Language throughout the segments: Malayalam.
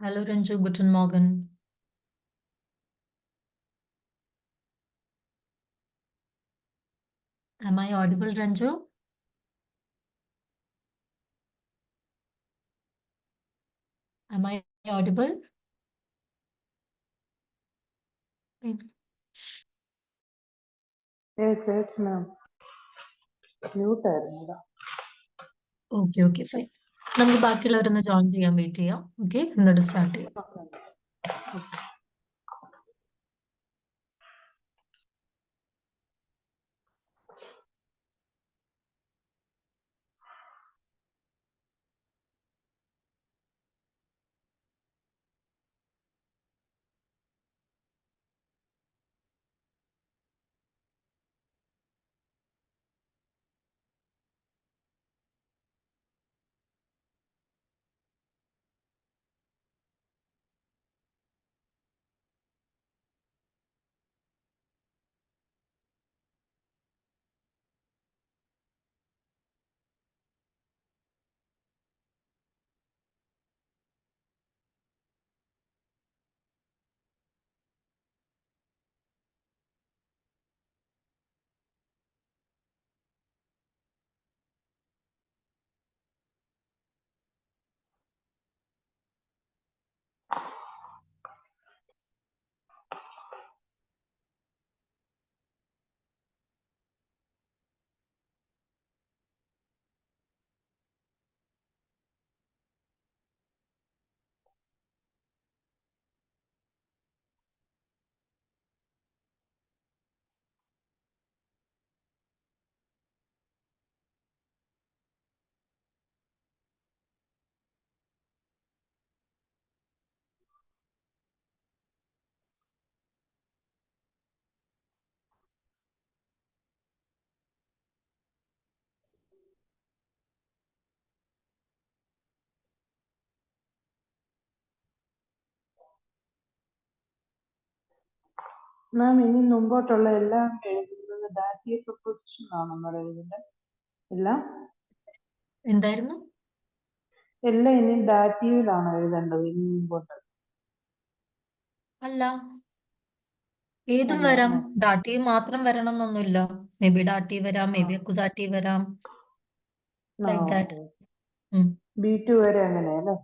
Hallo Ranju, guten Morgen. Am I audible, Ranju? Am I audible? Yes ma'am. മ്യൂട്ടായിരുന്നു ഇതാ. Okay okay fine. നമുക്ക് ബാക്കിയുള്ളവരൊന്ന് ജോയിൻ ചെയ്യാൻ വെയിറ്റ് ചെയ്യാം. ഓക്കെ, എന്നിട്ട് സ്റ്റാർട്ട് ചെയ്യാം. മാം, ഇനി മുമ്പോട്ടുള്ള എല്ലാം എഴുതുന്നത് ഡാറ്റയെ പ്രൊപ്പോസിഷൻ ആണോ നമ്മൾ എഴുതുന്നത്? എല്ലാം എന്തായിരുന്നു? എല്ലാം ഇനി ഡാറ്റയിലാണോ എഴുതേണ്ടത് ഇനി മുമ്പോട്ട്? അല്ല, ഏതും അല്ല വരാം. മാം. ഡാറ്റി മാത്രം വരണം എന്നൊന്നുമില്ല. മേ ബി ഡാറ്റി വരാം, മേ ബി അക്കുസാറ്റി വരാം, ലൈക്ക് ദാറ്റ്. ഓക്കെ. B2 വരെ അങ്ങനെയല്ലേ?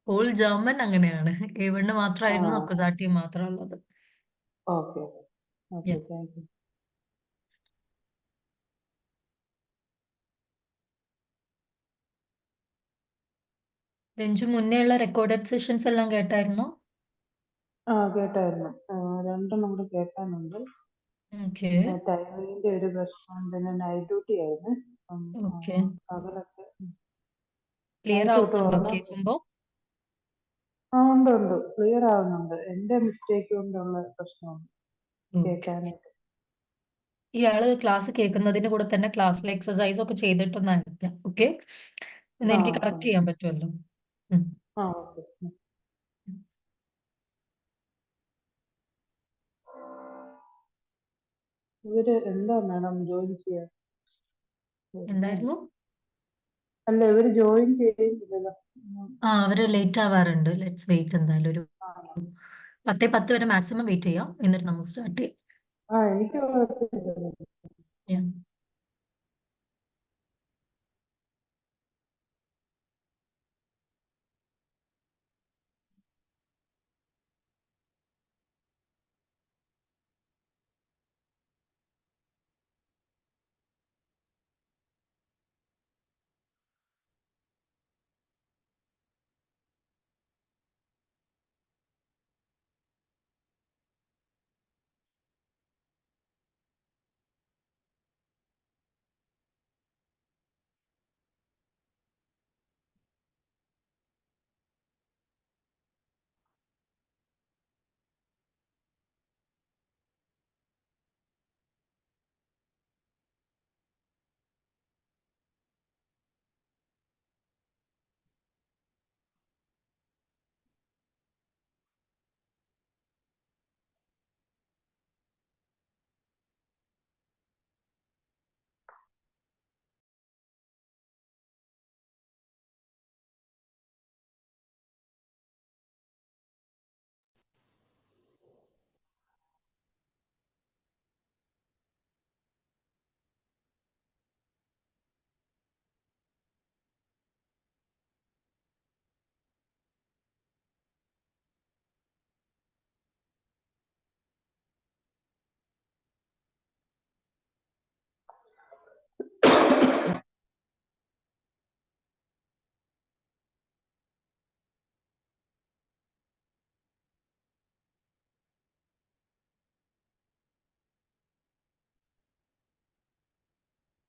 ഹോൾ ജർമ്മൻ അങ്ങനെയാണ്. A1 ആ മാത്രമായിരുന്നു അക്കുസാറ്റി മാത്രമുള്ളത്. Okay okay, thank you. Ranju, മുന്നേ ഉള്ള റെക്കോർഡഡ് സെഷൻസ് എല്ലാം കേട്ടായിരുന്നോ? കേട്ടായിരുന്നു. രണ്ടെണ്ണം കൂടെ കേൾക്കാനുണ്ട്. ഓക്കെ ടൈമിങ്ങിന്റെ ഒരു പ്രശ്നം, പിന്നെ നൈറ്റ് ഡ്യൂട്ടി ആയിരുന്നു. ഓക്കെ. പകലൊക്കെ ക്ലിയർ നൈറ്റ് തൊട്ട് ആവുന്നുണ്ടോ ഉറങ്ങാൻ കേൾക്കുമ്പോ? ഉണ്ട് ക്ലിയർ ആവുന്നുണ്ട്. എന്റെ മിസ്റ്റേക്ക് കൊണ്ടുള്ള പ്രശ്നമാണ് ഓക്കെ. കേൾക്കാനായിട്ട്. ഇയാള് ക്ലാസ് കേൾക്കുന്നതിന്റെ കൂടെ തന്നെ ക്ലാസ്സിലെ എക്സസൈസ് ഒക്കെ ചെയ്തിട്ടൊന്നായിരിക്കാം. ഓക്കെ, എന്ന് ആ എനിക്ക് കറക്റ്റ് ചെയ്യാൻ പറ്റുമല്ലോ. ഉം. ഓക്കെ. ഇവര് എന്താ മാഡം ജോയിൻ ചെയ്യാൻ? എന്തായിരുന്നു? അല്ല, ഇവര് ജോയിൻ ചെയ്യുന്നില്ലല്ലോ. അവര് ലേറ്റ് ആവാറുണ്ട്. Let's wait. എന്തായാലും ഒരു ആ 10:10 വരെ മാക്സിമം വെയിറ്റ് ചെയ്യാം, എന്നിട്ട് നമുക്ക് സ്റ്റാർട്ട് ചെയ്യാം. എനിക്ക് കുഴപ്പമില്ല. Yeah.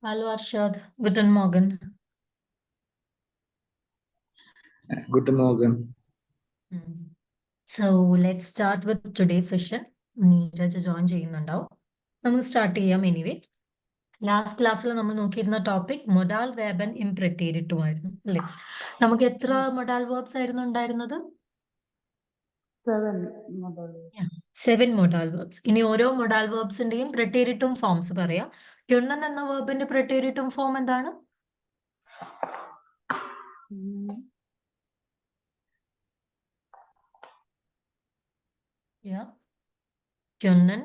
Hallo Arshad, guten Morgen. Guten Morgen. So let's start with today's session. Neeraj join ചെയ്യുന്നുണ്ടാവും. നമുക്ക് സ്റ്റാർട്ട് ചെയ്യാം എനിവേ. ലാസ്റ്റ് ക്ലാസ്സിൽ നമ്മൾ നോക്കിയിരുന്ന ടോപ്പിക് മൊഡാൽ വേർബൻ ഇംപ്രറ്റേരിറ്റും ആയിരുന്നു അല്ലേ? നമുക്ക് എത്ര മൊഡാൽ വേർബ്സ് ആയിരുന്നു ഉണ്ടായിരുന്നത്? 7 model. 7 modal verbs. ഇനി ഓരോ മൊഡാൽ വേർബ്സിന്റെയും പ്രിറ്റേരിറ്റും ഫോംസ് പറയാം. യൊണ്ണൻ എന്ന വേർബിന്റെ പ്രിറ്റേരിറ്റും ഫോം എന്താണ്? യൊണ്ണൻ.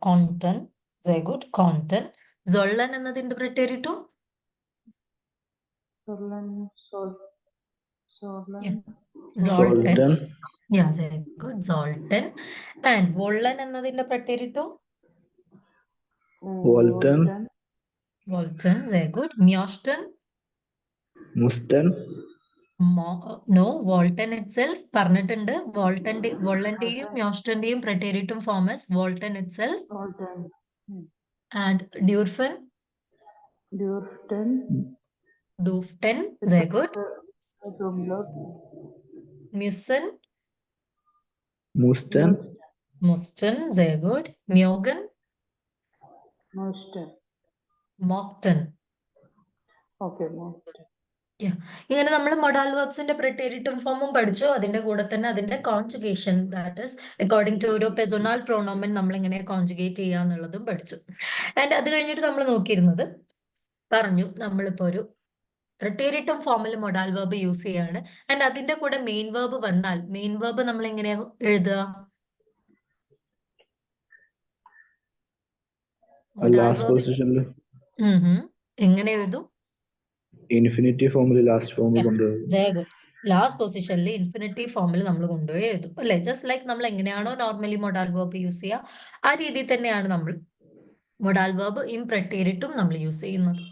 കോൺടൻ. Very good. കോൺടൻ. സൊള്ളൻ എന്നതിന്റെ പ്രിറ്റേരിറ്റും Solan. Zoltan. Yeah, very good. Zoltan. And Vollan എന്നതിന്റെ പ്രിറ്റേരിറ്റും Volten. Volten. Very good. Mjøsten. Musten. No, Volten itself പറഞ്ഞിട്ടുണ്ട്. വോളന്റെയും മ്യോസ്റ്റന്റെയും പ്രിറ്റേരിറ്റും form is Volten itself. And Dürfen. Duften. Very good. Müssen. Musten. Mussten. Very good. Mjögen. Mockten. Okay. ഇങ്ങനെ നമ്മൾ മൊഡാൽ വേർബ്സിന്റെ പ്രിറ്റേരിറ്റും ഫോമും പഠിച്ചു. അതിന്റെ കൂടെ തന്നെ അതിന്റെ conjugation, that is according to ഓരോ പെസോണൽ പ്രോണോമൻ നമ്മൾ എങ്ങനെ കോൺജുഗേറ്റ് ചെയ്യാന്നുള്ളതും പഠിച്ചു. ആൻഡ് അത് കഴിഞ്ഞിട്ട് നമ്മൾ നോക്കിയിരുന്നത് പറഞ്ഞു നമ്മളിപ്പോ ഒരു പ്രിറ്റേരിറ്റും ഫോമിൽ മൊഡാൽ വേർബ് യൂസ് ചെയ്യാണ്. ആൻഡ് അതിന്റെ കൂടെ മെയിൻ വേർബ് വന്നാൽ മെയിൻ വേർബ് നമ്മൾ എങ്ങനെയാ എഴുതുക? Last position. എങ്ങനെ എഴുതും? ഇൻഫിനിറ്റീവ് ഫോമിൽ ലാസ്റ്റ് ഫോമിൽ കൊണ്ടുപോകും. ലാസ്റ്റ് പൊസിഷനിൽ ഇൻഫിനിറ്റീവ് ഫോമിൽ നമ്മൾ കൊണ്ടുപോയി എഴുതും അല്ലെ? ജസ്റ്റ് ലൈക്ക് നമ്മൾ എങ്ങനെയാണോ നോർമലി മൊഡാൽ വേർബ് യൂസ് ചെയ്യുക ആ രീതിയിൽ തന്നെയാണ് നമ്മൾ മൊഡാൽ വേർബ് ഇംപ്രറ്റേരിറ്റും നമ്മൾ യൂസ് ചെയ്യുന്നത്.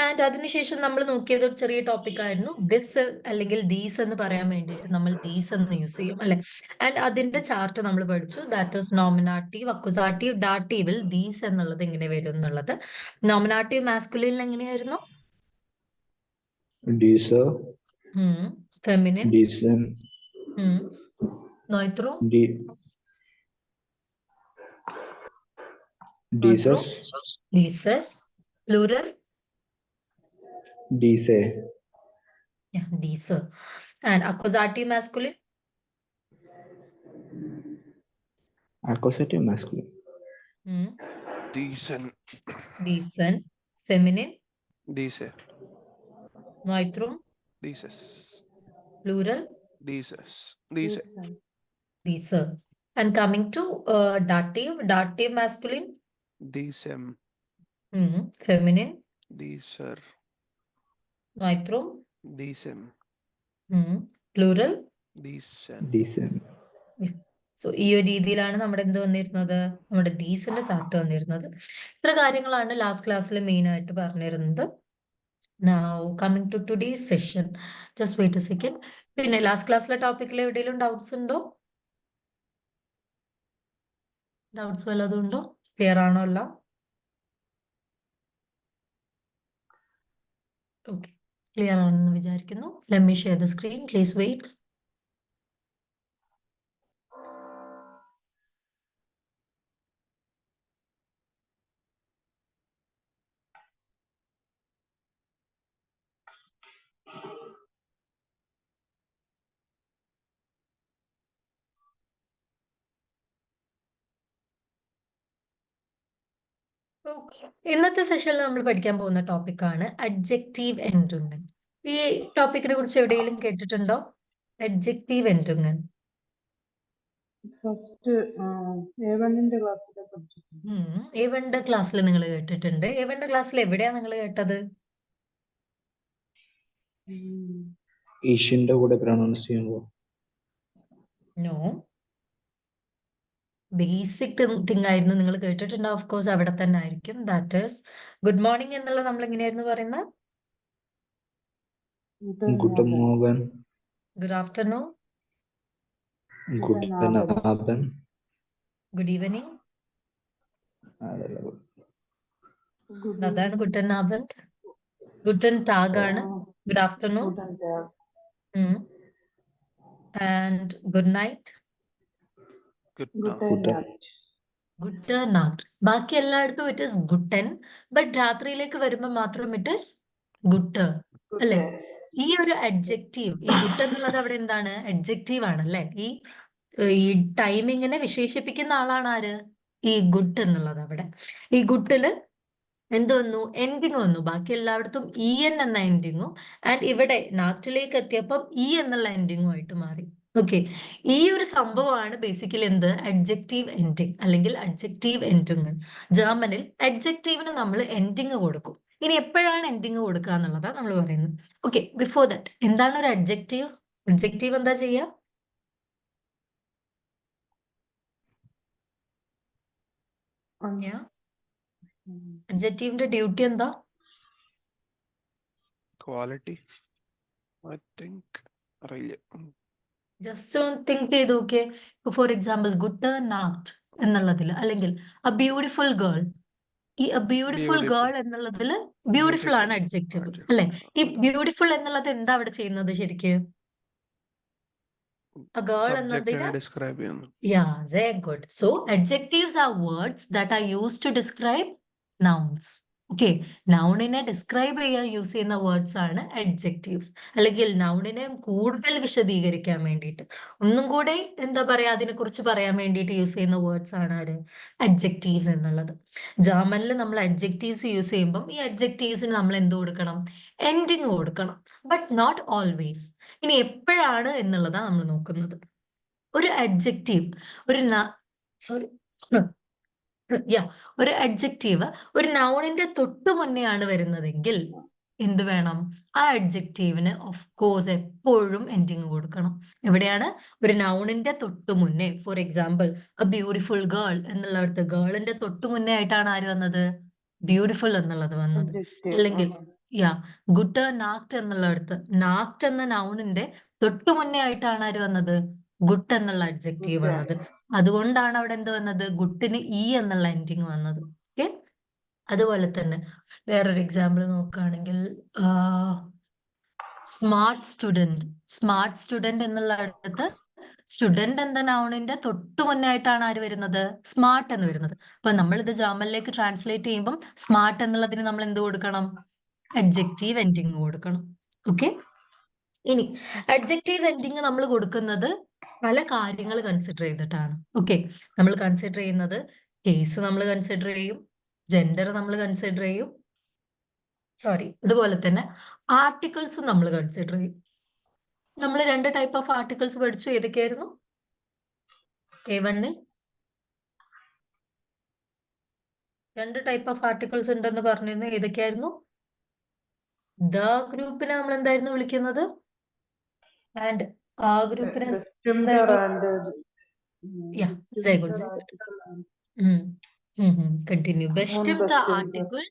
ആൻഡ് അതിനുശേഷം നമ്മൾ നോക്കിയത് ഒരു ചെറിയ ടോപ്പിക് ആയിരുന്നു ദിസ് അല്ലെങ്കിൽ ദീസ് എന്ന് പറയാൻ വേണ്ടിയിട്ട് നമ്മൾ ദീസ് എന്ന് യൂസ് ചെയ്യും അല്ലെ? ആൻഡ് അതിന്റെ ചാർട്ട് നമ്മൾ പഠിച്ചു. ദാറ്റ് ഈസ് നോമിനാറ്റീവ്, അക്യുസാറ്റീവ്, ഡാറ്റീവിൽ ദീസ് എന്നുള്ളത് എങ്ങനെ വരും എന്നുള്ളത്. നോമിനാറ്റീവ് മാസ്കുലിനിൽ എങ്ങനെയായിരുന്നു? Dieser. Feminine. Diesen. Neutrum. Dieses. Dieses. Plural. Diese. Yeah, diese. And accusative masculine. Accusative masculine. Diesen. Diesen. Feminine. Diese. Neutrum. Dieses. Plural. Dieses. Diese. Diese. And coming to dative masculine. Diesem. Feminine. Dieser. Neutrum. Diesem. Plural. Diesen. Diesen. So ഈ ഒരു രീതിയിലാണ് നമ്മുടെ എന്ത് വന്നിരുന്നത്? നമ്മുടെ ദീസിന്റെ ചാർട്ട് വന്നിരുന്നത്. ഇത്ര കാര്യങ്ങളാണ് ലാസ്റ്റ് ക്ലാസ്സിൽ മെയിൻ ആയിട്ട് പറഞ്ഞിരുന്നത്. Now coming to today's session, just wait a second. പിന്നെ ലാസ്റ്റ് ക്ലാസ്സിലെ ടോപ്പിക്കിൽ എവിടെയെങ്കിലും ഡൗട്ട്സ് ഉണ്ടോ? ഡൗട്ട്സ് വല്ലതും ഉണ്ടോ? ക്ലിയർ ആണോ എല്ലാം? ഓക്കെ, ക്ലിയർ ആണെന്ന് വിചാരിക്കുന്നു. Let me share the screen. Please wait. ഇന്നത്തെ സെഷനിൽ നമ്മൾ പഠിക്കാൻ പോകുന്ന ടോപ്പിക്കാണ് അഡ്ജക്റ്റീവ് എൻഡുങ്ങൻ. ഈ ടോപ്പിക്കിനെ കുറിച്ച് എവിടെയെങ്കിലും കേട്ടിട്ടുണ്ടോ? അഡ്ജക്റ്റീവ് എൻഡുങ്ങൻ. ഫസ്റ്റ് A1 ക്ലാസ്സിൽ പഠിച്ചിട്ടുണ്ട്. A1 ക്ലാസ്സിൽ നിങ്ങൾ കേട്ടിട്ടുണ്ട്. A1 ക്ലാസ്സിൽ എവിടെയാ നിങ്ങൾ കേട്ടത്? ഈഷിന്റെ കൂടെ പ്രൊനൗൺസ് ചെയ്യുമ്പോൾ. നോ, ബേസിക് തിങ് ആയിരുന്നു. നിങ്ങൾ കേട്ടിട്ടുണ്ട് ഓഫ് കോഴ്സ്, അവിടെ തന്നെ ആയിരിക്കും. ദാറ്റ് ഈസ് ഗുഡ് മോർണിംഗ് എന്നുള്ളത് നമ്മൾ എങ്ങനെയായിരുന്നു പറയുന്നത്? Guten Morgen. Good afternoon. Guten Abend. Good evening. അതല്ല അതാണ് ഗുട്ടൻ ആബൻഡ്. ഗുട്ടൻ ടാഗ് ആണ് good afternoon. And good night. Good Good night. night. Good night. ബാക്കി എല്ലായിടത്തും ഇറ്റ് ഇസ് ഗുട്ടൻ. ബട്ട് രാത്രിയിലേക്ക് വരുമ്പോൾ മാത്രം ഇറ്റ് ഇസ് ഗുട്ട് അല്ലെ? ഈ ഒരു അഡ്ജക്റ്റീവ്, ഈ ഗുട്ട് എന്നുള്ളത് അവിടെ എന്താണ്? അഡ്ജക്റ്റീവ് ആണ് അല്ലെ? ഈ ടൈമിങ്ങിനെ വിശേഷിപ്പിക്കുന്ന ആളാണ് ആര്? ഈ ഗുഡ് എന്നുള്ളത് അവിടെ. ഈ ഗുട്ടില് എന്ത് വന്നു? എൻഡിങ് വന്നു. ബാക്കി എല്ലായിടത്തും ഇ എൻ എന്ന എൻഡിങ്ങും ആൻഡ് ഇവിടെ നാട്ടിലേക്ക് എത്തിയപ്പം ഇ എന്നുള്ള എൻഡിങ്ങും ആയിട്ട് മാറി. ഓക്കെ, ഈ ഒരു സംഭവമാണ് ബേസിക്കലി എന്ത്? അഡ്ജക്റ്റീവ് എൻഡിങ് അല്ലെങ്കിൽ അഡ്ജക്റ്റീവ് എൻഡിങ്. ജർമ്മനിൽ അഡ്ജക്റ്റീവിന് നമ്മൾ എൻഡിങ് കൊടുക്കും. ഇനി എപ്പോഴാണ് എൻഡിങ് കൊടുക്കുക എന്നുള്ളതാണ് നമ്മൾ പറയുന്നത്. ഓക്കെ, ബിഫോർ ദാറ്റ് എന്താണ് ഒരു അഡ്ജക്റ്റീവ്? അഡ്ജക്റ്റീവ് എന്താ ചെയ്യുക? അഡ്ജക്റ്റീവിന്റെ ഡ്യൂട്ടി എന്താ? Quality. I think. അറിയില്ല. ജസ്റ്റ് തിങ്ക് ചെയ്ത് നോക്കിയേ. ഫോർ എക്സാമ്പിൾ ഗുഡ് നൈറ്റ് എന്നുള്ളതിൽ അല്ലെങ്കിൽ എ ബ്യൂട്ടിഫുൾ ഗേൾ, ഈ എ ബ്യൂട്ടിഫുൾ ഗേൾ എന്നുള്ളതിൽ ബ്യൂട്ടിഫുൾ ആണ് അഡ്ജക്റ്റീവ് അല്ലെ? ഈ ബ്യൂട്ടിഫുൾ എന്നുള്ളത് എന്താ അവിടെ ചെയ്യുന്നത് ശരിക്ക്? എ ഗേൾ എന്നതിന് ഡിസ്ക്രൈബ് ചെയ്യുന്നു. Yeah, very good. So adjectives are words that are used to describe nouns. Okay, നൗണിനെ ഡിസ്ക്രൈബ് ചെയ്യാൻ യൂസ് ചെയ്യുന്ന വേർഡ്സ് ആണ് അഡ്ജക്റ്റീവ്സ്. അല്ലെങ്കിൽ നൗണിനെ കൂടുതൽ വിശദീകരിക്കാൻ വേണ്ടിയിട്ട് ഒന്നും കൂടെ എന്താ പറയാ അതിനെക്കുറിച്ച് പറയാൻ വേണ്ടിയിട്ട് യൂസ് ചെയ്യുന്ന വേർഡ്സ് ആണ് ആര്? അഡ്ജക്റ്റീവ്സ് എന്നുള്ളത്. ജർമ്മനിൽ നമ്മൾ അഡ്ജക്റ്റീവ്സ് യൂസ് ചെയ്യുമ്പം ഈ അഡ്ജക്റ്റീവ്സിന് നമ്മൾ എന്ത് കൊടുക്കണം? എൻഡിങ് കൊടുക്കണം. But not always. ഇനി എപ്പോഴാണ് എന്നുള്ളതാണ് നമ്മൾ നോക്കുന്നത്. ഒരു അഡ്ജക്റ്റീവ് ഒരു അഡ്ജക്റ്റീവ് ഒരു നൗണിന്റെ തൊട്ടു മുന്നെയാണ് വരുന്നതെങ്കിൽ എന്ത് വേണം? ആ അഡ്ജക്റ്റീവിന് ഓഫ് കോഴ്സ് എപ്പോഴും എൻഡിങ് കൊടുക്കണം. എവിടെയാണ്? ഒരു നൗണിന്റെ തൊട്ടു മുന്നേ. For example a beautiful girl എന്നുള്ളടത്ത് ഗേളിന്റെ തൊട്ടു മുന്നേ ആയിട്ടാണ് ആര് വന്നത്? ബ്യൂട്ടിഫുൾ എന്നുള്ളത് വന്നത്. അല്ലെങ്കിൽ ഗുഡ് നാക്ട് എന്നുള്ളടത്ത് നാക്ട് എന്ന നൗണിന്റെ തൊട്ടു മുന്നേ ആയിട്ടാണ് ആര് വന്നത്? ഗുഡ് എന്നുള്ള അഡ്ജക്റ്റീവ് വന്നത്. അതുകൊണ്ടാണ് അവിടെ എന്ത് വന്നത്? ഗുഡിന് ഇ എന്നുള്ള എൻഡിങ് വന്നത്. ഓക്കെ, അതുപോലെ തന്നെ വേറൊരു എക്സാമ്പിൾ നോക്കുകയാണെങ്കിൽ സ്മാർട്ട് സ്റ്റുഡന്റ്. സ്മാർട്ട് സ്റ്റുഡന്റ് എന്നുള്ള അടുത്ത് സ്റ്റുഡന്റ് എന്ന നൗണിന്റെ തൊട്ടു മുന്നേ ആയിട്ടാണ് ആര് വരുന്നത്? സ്മാർട്ട് എന്ന് വരുന്നത്. അപ്പൊ നമ്മൾ ഇത് ജർമ്മനിലേക്ക് ട്രാൻസ്ലേറ്റ് ചെയ്യുമ്പോൾ സ്മാർട്ട് എന്നുള്ളതിന് നമ്മൾ എന്ത് കൊടുക്കണം? അഡ്ജക്റ്റീവ് എൻഡിങ് കൊടുക്കണം. ഓക്കെ, ഇനി അഡ്ജക്റ്റീവ് എൻഡിങ് നമ്മൾ കൊടുക്കുന്നത് പല കാര്യങ്ങൾ കൺസിഡർ ചെയ്തിട്ടാണ്. ഓക്കെ, നമ്മൾ കൺസിഡർ ചെയ്യുന്നത് കേസ് നമ്മൾ കൺസിഡർ ചെയ്യും, ജെൻഡർ നമ്മൾ കൺസിഡർ ചെയ്യും, അതുപോലെ തന്നെ ആർട്ടിക്കിൾസും നമ്മൾ കൺസിഡർ ചെയ്യും. നമ്മൾ 2 ടൈപ്പ് ഓഫ് ആർട്ടിക്കിൾസ് പഠിച്ചു. ഏതൊക്കെയായിരുന്നു? A1 2 ടൈപ്പ് ഓഫ് ആർട്ടിക്കിൾസ് ഉണ്ടെന്ന് പറഞ്ഞിരുന്നു. ഏതൊക്കെയായിരുന്നു? ദ ഗ്രൂപ്പിനെ നമ്മൾ എന്തായിരുന്നു വിളിക്കുന്നത്? ആൻഡ് ആ ഗ്രൂപ്പിനെ continue. Bestimmte Artikel.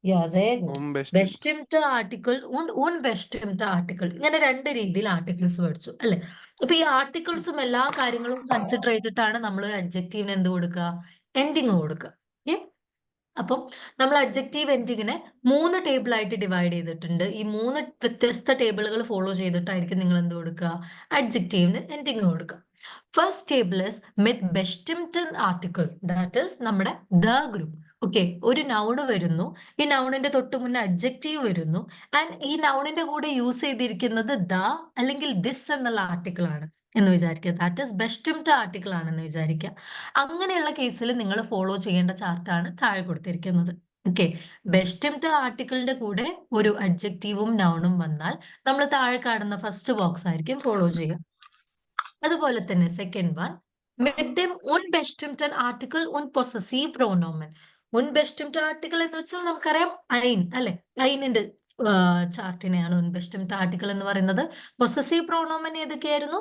Ja, sehr gut. Bestimmte Artikel und unbestimmte Artikel. ഇങ്ങനെ 2 രീതിയിൽ ആർട്ടിക്കിൾസ് പഠിച്ചു അല്ലെ? അപ്പൊ ഈ ആർട്ടിക്കിൾസും എല്ലാ കാര്യങ്ങളും കൺസിഡർ ചെയ്തിട്ടാണ് നമ്മൾ ഒരു അഡ്ജക്റ്റീവിന് എന്ത് കൊടുക്കുക? എൻഡിങ് കൊടുക്കുക. അപ്പം നമ്മൾ അഡ്ജക്റ്റീവ് എൻഡിങ്ങിനെ 3 ടേബിൾ ആയിട്ട് ഡിവൈഡ് ചെയ്തിട്ടുണ്ട്. ഈ 3 വ്യത്യസ്ത ടേബിളുകൾ ഫോളോ ചെയ്തിട്ടായിരിക്കും നിങ്ങൾ എന്ത് കൊടുക്കുക? അഡ്ജക്റ്റീവിന് എൻഡിങ് കൊടുക്കുക. ഫസ്റ്റ് ടേബിൾ ഇസ് വിത്ത് ബെസ്റ്റിംപ്റ്റൻ ആർട്ടിക്കിൾ, ദാറ്റ് ഇസ് നമ്മുടെ ദ ഗ്രൂപ്പ്. ഓക്കെ, ഒരു നൗണ് വരുന്നു, ഈ നൗണിന്റെ തൊട്ട് മുന്നേ അഡ്ജക്റ്റീവ് വരുന്നു ആൻഡ് ഈ നൗണിന്റെ കൂടെ യൂസ് ചെയ്തിരിക്കുന്നത് ദ അല്ലെങ്കിൽ ദിസ് എന്നുള്ള ആർട്ടിക്കിൾ ആണ് എന്ന് വിചാരിക്കുക. ദാറ്റ് ഇസ് ബെസ്റ്റിംപ്റ്റ് ആർട്ടിക്കിൾ ആണെന്ന് വിചാരിക്കുക. അങ്ങനെയുള്ള കേസിൽ നിങ്ങൾ ഫോളോ ചെയ്യേണ്ട ചാർട്ടാണ് താഴെ കൊടുത്തിരിക്കുന്നത്. ഓക്കെ, ബെസ്റ്റിംപ്റ്റ് ആർട്ടിക്കിളിന്റെ കൂടെ ഒരു അഡ്ജക്റ്റീവും നൗണും വന്നാൽ നമ്മൾ താഴെ കാണുന്ന ഫസ്റ്റ് ബോക്സ് ആയിരിക്കും ഫോളോ ചെയ്യുക. അതുപോലെ തന്നെ second one with them unbestimmten Artikel und possessive pronomen. Unbestimmte Artikel എന്ന് വെച്ചാൽ നമുക്കറിയാം ഐൻ അല്ലെ? ഐനിന്റെ ചാർട്ടിനെയാണ് unbestimmte Article എന്ന് പറയുന്നത്. പൊസസീവ് പ്രോണോമൻ ഏതൊക്കെയായിരുന്നു?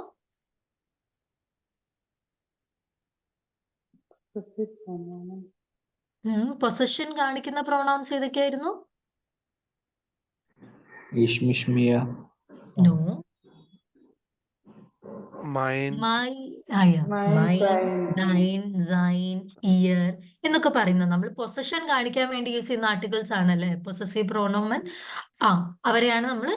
പൊസഷൻ കാണിക്കുന്ന പ്രോണൗൺസ് ഏതൊക്കെയായിരുന്നു? No. Mine, dein, sein, ihr. എന്നൊക്കെ പറയുന്നത് നമ്മൾ പൊസഷൻ കാണിക്കാൻ വേണ്ടി യൂസ് ചെയ്യുന്ന ആർട്ടിക്കിൾസ് ആണല്ലേ പൊസസീവ് പ്രോണോമൻ. അവരെയാണ് നമ്മൾ